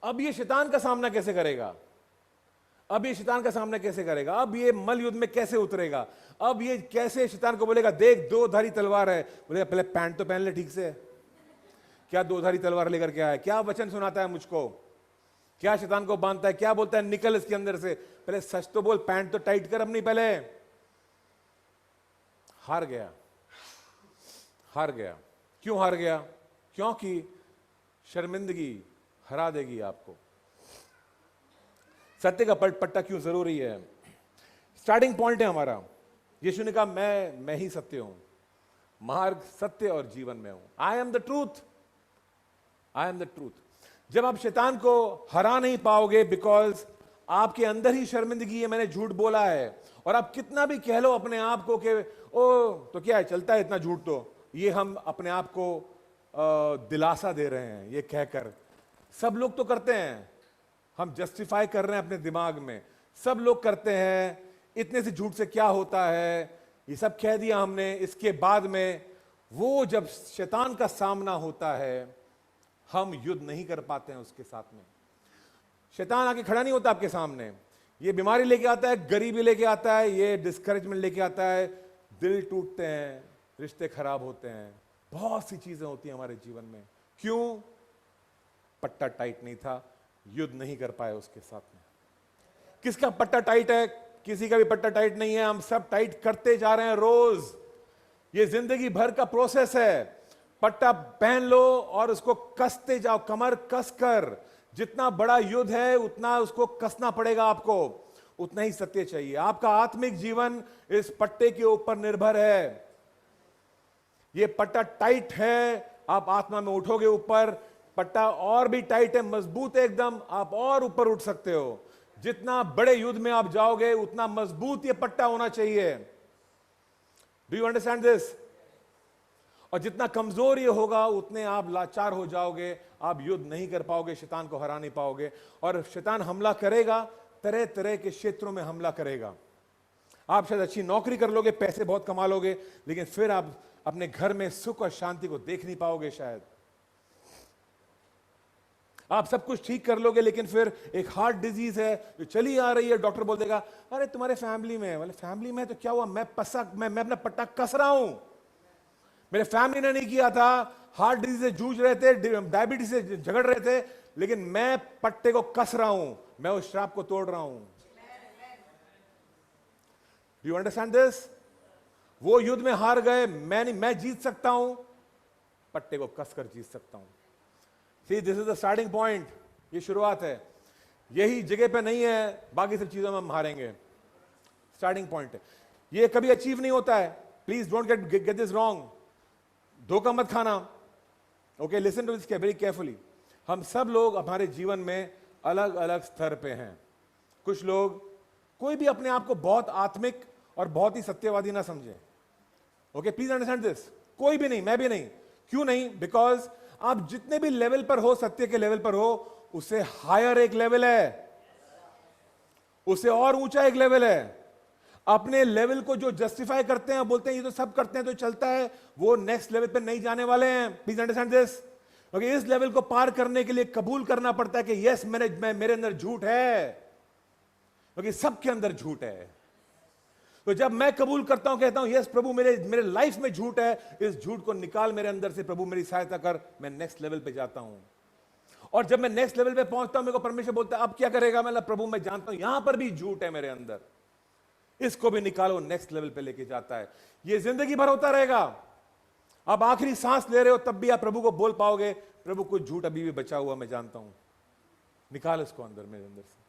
अब ये शैतान का सामना कैसे करेगा? अब ये शैतान का सामना कैसे करेगा? अब ये मल युद्ध में कैसे उतरेगा? अब ये कैसे शैतान को बोलेगा देख दो धारी तलवार है? बोलेगा पहले पैंट तो पहन ले ठीक से, क्या दो धारी तलवार लेकर के आया? क्या वचन सुनाता है मुझको? क्या शैतान को बांधता है? क्या बोलता है निकल इसके अंदर से? पहले सच तो बोल, पैंट तो टाइट कर अपनी पहले। हार गया। क्यों हार गया? क्योंकि शर्मिंदगी हरा देगी आपको। सत्य का पट्टा क्यों जरूरी है? स्टार्टिंग पॉइंट है हमारा, यीशु ने कहा मैं ही सत्य हूं, मार्ग सत्य और जीवन में हूं। I am the truth. जब आप शैतान को हरा नहीं पाओगे, बिकॉज आपके अंदर ही शर्मिंदगी है, मैंने झूठ बोला है, और आप कितना भी कह लो अपने आप को कि ओ तो क्या है, चलता है इतना झूठ, तो ये हम अपने आप को दिलासा दे रहे हैं ये कहकर। सब लोग तो करते हैं, हम जस्टिफाई कर रहे हैं अपने दिमाग में, सब लोग करते हैं, इतने से झूठ से क्या होता है, ये सब कह दिया हमने। इसके बाद में वो जब शैतान का सामना होता है, हम युद्ध नहीं कर पाते हैं उसके साथ में। शैतान आके खड़ा नहीं होता आपके सामने, ये बीमारी लेके आता है, गरीबी लेके आता है, ये डिस्करेजमेंट लेके आता है, दिल टूटते हैं, रिश्ते खराब होते हैं, बहुत सी चीजें होती हैं हमारे जीवन में। क्यों? पट्टा टाइट नहीं था, युद्ध नहीं कर पाए उसके साथ में। किसका पट्टा टाइट है? किसी का भी पट्टा टाइट नहीं है, हम सब टाइट करते जा रहे हैं रोज। ये जिंदगी भर का प्रोसेस है। पट्टा पहन लो और उसको कसते जाओ, कमर कस कर। जितना बड़ा युद्ध है उतना उसको कसना पड़ेगा आपको, उतना ही सत्य चाहिए। आपका आत्मिक जीवन इस पट्टे के ऊपर निर्भर है। ये पट्टा टाइट है, आप आत्मा में उठोगे ऊपर, पट्टा और भी टाइट है, मजबूत है एकदम, आप और ऊपर उठ सकते हो। जितना बड़े युद्ध में आप जाओगे उतना मजबूत ये पट्टा होना चाहिए। Do you understand this? और जितना कमजोर ये होगा उतने आप लाचार हो जाओगे, आप युद्ध नहीं कर पाओगे, शैतान को हरा नहीं पाओगे। और शैतान हमला करेगा, तरह तरह के क्षेत्रों में हमला करेगा। आप शायद अच्छी नौकरी कर लोगे, पैसे बहुत कमा लोगे, लेकिन फिर आप अपने घर में सुख और शांति को देख नहीं पाओगे। शायद आप सब कुछ ठीक कर लोगे, लेकिन फिर एक हार्ट डिजीज है जो चली आ रही है, डॉक्टर बोल देगा अरे तुम्हारे फैमिली में है। बोले फैमिली में तो क्या हुआ, मैं अपना पट्टा कस रहा हूं, मेरे फैमिली ने नहीं किया था, हार्ट डिजीज से जूझ रहे थे, डायबिटीज से झगड़ रहे थे, लेकिन मैं पट्टे को कस रहा हूं, मैं उस श्राप को तोड़ रहा हूं। Do you understand this? वो युद्ध में हार गए, मैं जीत सकता हूं, पट्टे को कसकर जीत सकता हूं। See this is the starting point, ये शुरुआत है। यही जगह पे नहीं है, बाकी सब चीजों में हम हारेंगे। स्टार्टिंग पॉइंट है, ये कभी अचीव नहीं होता है। Please don't get this wrong, धोखा मत खाना। Okay, listen to this very carefully. हम सब लोग हमारे जीवन में अलग अलग स्तर पे हैं। कुछ लोग, कोई भी अपने आप को बहुत आत्मिक और बहुत ही सत्यवादी ना समझे। Okay, please understand this. कोई भी नहीं, मैं भी नहीं। क्यों नहीं? बिकॉज आप जितने भी लेवल पर हो, सत्य के लेवल पर हो, उससे हायर एक लेवल है, उससे और ऊंचा एक लेवल है। अपने लेवल को जो जस्टिफाई करते हैं, बोलते हैं ये तो सब करते हैं तो चलता है, वो नेक्स्ट लेवल पे नहीं जाने वाले हैं। Please understand this. ओके, इस लेवल को पार करने के लिए कबूल करना पड़ता है कि यस, मेरे अंदर झूठ है, क्योंकि सबके अंदर झूठ है। तो जब मैं कबूल करता हूं, कहता हूं यस प्रभु, मेरे मेरे लाइफ में झूठ है, इस झूठ को निकाल मेरे अंदर से प्रभु, मेरी सहायता कर, मैं नेक्स्ट लेवल पे जाता हूं। और जब मैं नेक्स्ट लेवल पे पहुंचता हूं, मेरे को परमेश्वर बोलता है अब क्या करेगा। मैं प्रभु मैं जानता हूं यहां पर भी झूठ है मेरे अंदर, इसको भी निकालो, नेक्स्ट लेवल पे लेके जाता है। ये जिंदगी भर होता रहेगा। अब आखिरी सांस ले रहे हो तब भी आप प्रभु को बोल पाओगे, प्रभु कुछ झूठ अभी भी बचा हुआ मैं जानता हूं, निकाल इसको अंदर मेरे अंदर से।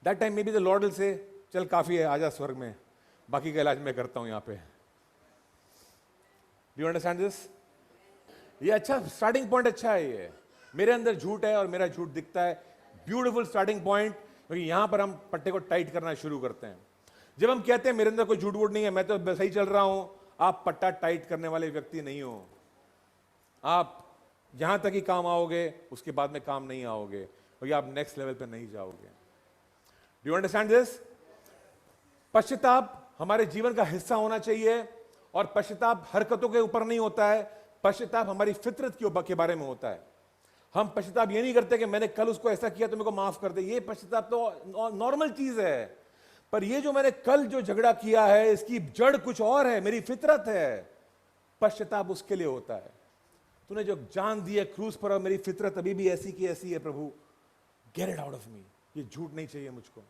That time may be the Lord will say चल काफी है, आजा स्वर्ग में, बाकी का इलाज मैं करता हूं यहां पे। Do you understand this? ये अच्छा स्टार्टिंग पॉइंट अच्छा है। ये मेरे अंदर झूठ है और मेरा झूठ दिखता है, ब्यूटीफुल स्टार्टिंग पॉइंट, क्योंकि यहां पर हम पट्टे को टाइट करना शुरू करते हैं। जब हम कहते हैं मेरे अंदर कोई झूठ वूठ नहीं है, मैं तो सही चल रहा हूं, आप पट्टा टाइट करने वाले व्यक्ति नहीं हो। आप जहां तक ही काम आओगे, उसके बाद में काम नहीं आओगे, क्योंकि आप नेक्स्ट लेवल पे नहीं जाओगे। Do you understand this? पश्चाताप हमारे जीवन का हिस्सा होना चाहिए, और पश्चाताप हरकतों के ऊपर नहीं होता है, पश्चाताप हमारी फितरत के बारे में होता है। हम पश्चाताप ये नहीं करते कि मैंने कल उसको ऐसा किया तो मेरे को माफ कर दे, ये पश्चाताप तो नॉर्मल चीज है। पर ये जो मैंने कल जो झगड़ा किया है, इसकी जड़ कुछ और है, मेरी फितरत है, पश्चाताप उसके लिए होता है। तूने जो जान दी है क्रूस पर, और मेरी फितरत अभी भी ऐसी की ऐसी है प्रभु, get it out of me, ये झूठ नहीं चाहिए मुझको,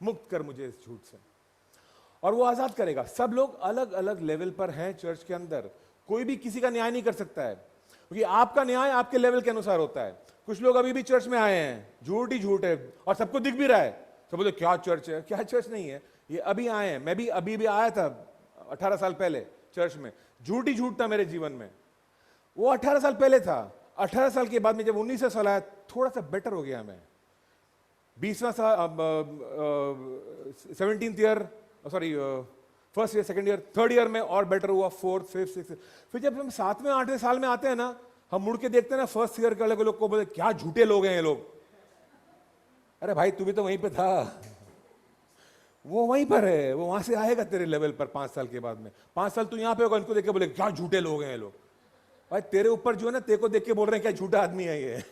मुक्त कर मुझे इस झूठ से। और वो आजाद करेगा। सब लोग अलग अलग लेवल पर हैं चर्च के अंदर, कोई भी किसी का न्याय नहीं कर सकता है, क्योंकि आपका न्याय आपके लेवल के अनुसार होता है। कुछ लोग अभी भी चर्च में आए हैं, झूठ ही झूठ है, और सबको दिख भी रहा है, सब बोले क्या चर्च है, क्या चर्च नहीं है, ये अभी आए हैं। मैं भी अभी भी आया था 18 साल पहले चर्च में, झूठ ही झूठ था मेरे जीवन में। वो 18 साल पहले था। 18 साल के बाद में जब 19 साल आया, थोड़ा सा बेटर हो गया मैं। 20वां साल, 17th year, sorry first year, second year, third year में और बेटर हुआ, फोर्थ, फिफ्थ, सिक्स्थ। फिर जब हम 7वें 8वें साल में आते हैं ना, हम मुड़ के देखते हैं ना फर्स्ट ईयर के अलग लोग को, बोले क्या झूठे लोग हैं ये लोग। अरे भाई तू भी तो वहीं पे था, वो वहीं पर है, वो वहां से आएगा तेरे लेवल पर 5 साल के बाद में। 5 साल तू यहां पे होगा, इनको देख के बोले क्या झूठे लोग हैं ये लोग। भाई तेरे ऊपर जो है ना, तेरे को देख के बोल रहे हैं क्या झूठा आदमी है ये।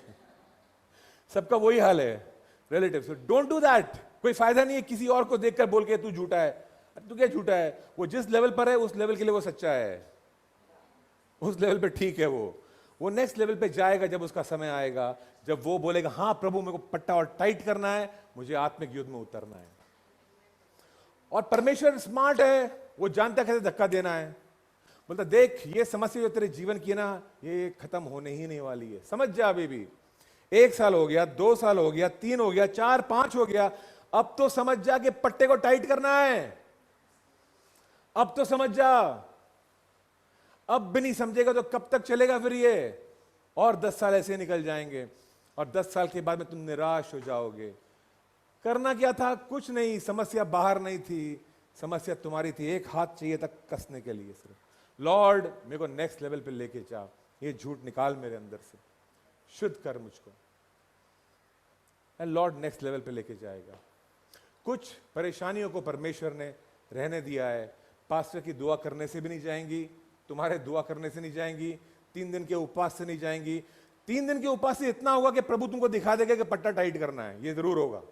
सबका वही हाल है, रिलेटिव। Don't do that. कोई फायदा नहीं है किसी और को देखकर बोल के तू झूठा है। तू क्या झूठा है? वो जिस लेवल पर है उस लेवल के लिए वो सच्चा है, उस लेवल पे ठीक है। वो नेक्स्ट लेवल पे जाएगा जब उसका समय आएगा, जब वो बोलेगा हाँ प्रभु मेरे को पट्टा और टाइट करना है, मुझे आत्मिक युद्ध में उतरना है। और परमेश्वर स्मार्ट है, वो जानता कैसे धक्का देना है। बोलता देख ये समस्या जो तेरे जीवन की है ना, ये खत्म होने ही नहीं वाली है, समझ जा। अभी भी 1 साल हो गया, 2 साल हो गया, 3 हो गया, 4, 5 हो गया, अब तो समझ जा कि पट्टे को टाइट करना है। अब तो समझ जा। अब भी नहीं समझेगा तो कब तक चलेगा फिर ये? और 10 साल ऐसे निकल जाएंगे, और 10 साल के बाद में तुम निराश हो जाओगे। करना क्या था? कुछ नहीं। समस्या बाहर नहीं थी, समस्या तुम्हारी थी। एक हाथ चाहिए था कसने के लिए सिर्फ। लॉर्ड मेरे को नेक्स्ट लेवल पे लेके जा, ये झूठ निकाल मेरे अंदर से, शुद्ध कर मुझको। एंड लॉर्ड नेक्स्ट लेवल पे लेके जाएगा। कुछ परेशानियों को परमेश्वर ने रहने दिया है, पास्टर की दुआ करने से भी नहीं जाएंगी, तुम्हारे दुआ करने से नहीं जाएंगी, 3 दिन के उपवास से नहीं जाएंगी। 3 दिन के उपवास से इतना होगा कि प्रभु तुमको दिखा देगा कि पट्टा टाइट करना है, ये जरूर होगा।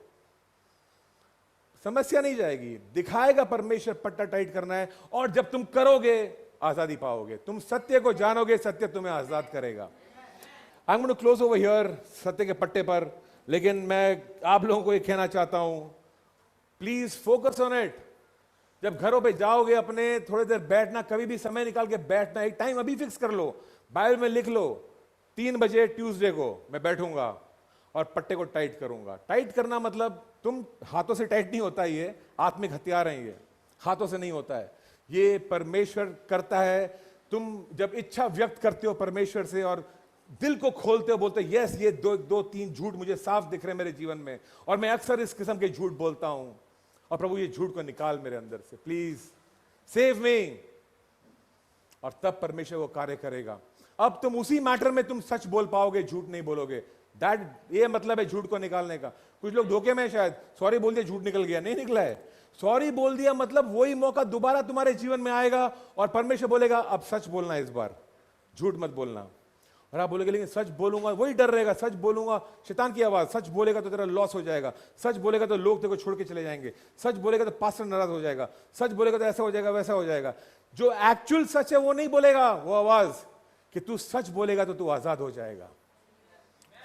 समस्या नहीं जाएगी, दिखाएगा परमेश्वर पट्टा टाइट करना है, और जब तुम करोगे आजादी पाओगे। तुम सत्य को जानोगे, सत्य तुम्हें आजाद करेगा। I am going to close over here सत्य के पट्टे पर, लेकिन मैं आप लोगों को ये कहना चाहता हूं, प्लीज फोकस ऑन इट। जब घरों पे जाओगे अपने, थोड़ी देर बैठना, कभी भी समय निकाल के बैठना, एक टाइम अभी फिक्स कर लो, बाइबल में लिख लो 3 बजे ट्यूसडे को मैं बैठूंगा और पट्टे को टाइट करूंगा। टाइट करना मतलब तुम हाथों से टाइट नहीं होता, ये आत्मिक हथियार हैं, ये हाथों से नहीं होता है, ये परमेश्वर करता है। तुम जब इच्छा व्यक्त करते हो परमेश्वर से और दिल को खोलते हो, बोलते हो यस ये 2-3 झूठ मुझे साफ दिख रहे हैं मेरे जीवन में, और मैं अक्सर इस किस्म के झूठ बोलता हूं, और प्रभु ये झूठ को निकाल मेरे अंदर से, प्लीज सेव मी। और तब परमेश्वर वो कार्य करेगा। अब तुम उसी मैटर में तुम सच बोल पाओगे, झूठ नहीं बोलोगे। दैट ये मतलब है झूठ को निकालने का। कुछ लोग धोखे में शायद सॉरी बोल दिया, झूठ निकल गया, नहीं निकला है। सॉरी बोल दिया मतलब वही मौका दोबारा तुम्हारे जीवन में आएगा और परमेश्वर बोलेगा अब सच बोलना, इस बार झूठ मत बोलना। और आप बोलेंगे लेकिन सच बोलूंगा, वही डर रहेगा, सच बोलूंगा, शैतान की आवाज, सच बोलेगा तो तेरा लॉस हो जाएगा, सच बोलेगा तो लोग तेरे को छोड़ के चले जाएंगे, सच बोलेगा तो पास्टर नाराज हो जाएगा, सच बोलेगा तो ऐसा हो जाएगा, वैसा हो जाएगा। जो एक्चुअल सच है वो नहीं बोलेगा, वो आवाज कि तू सच बोलेगा तो तू आजाद हो जाएगा।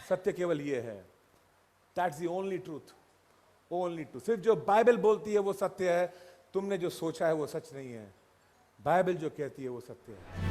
सत्य केवल ये है, that's the only truth, only truth. सिर्फ जो बाइबल बोलती है वो सत्य है, तुमने जो सोचा है वो सच नहीं है, बाइबल जो कहती है वो सत्य है।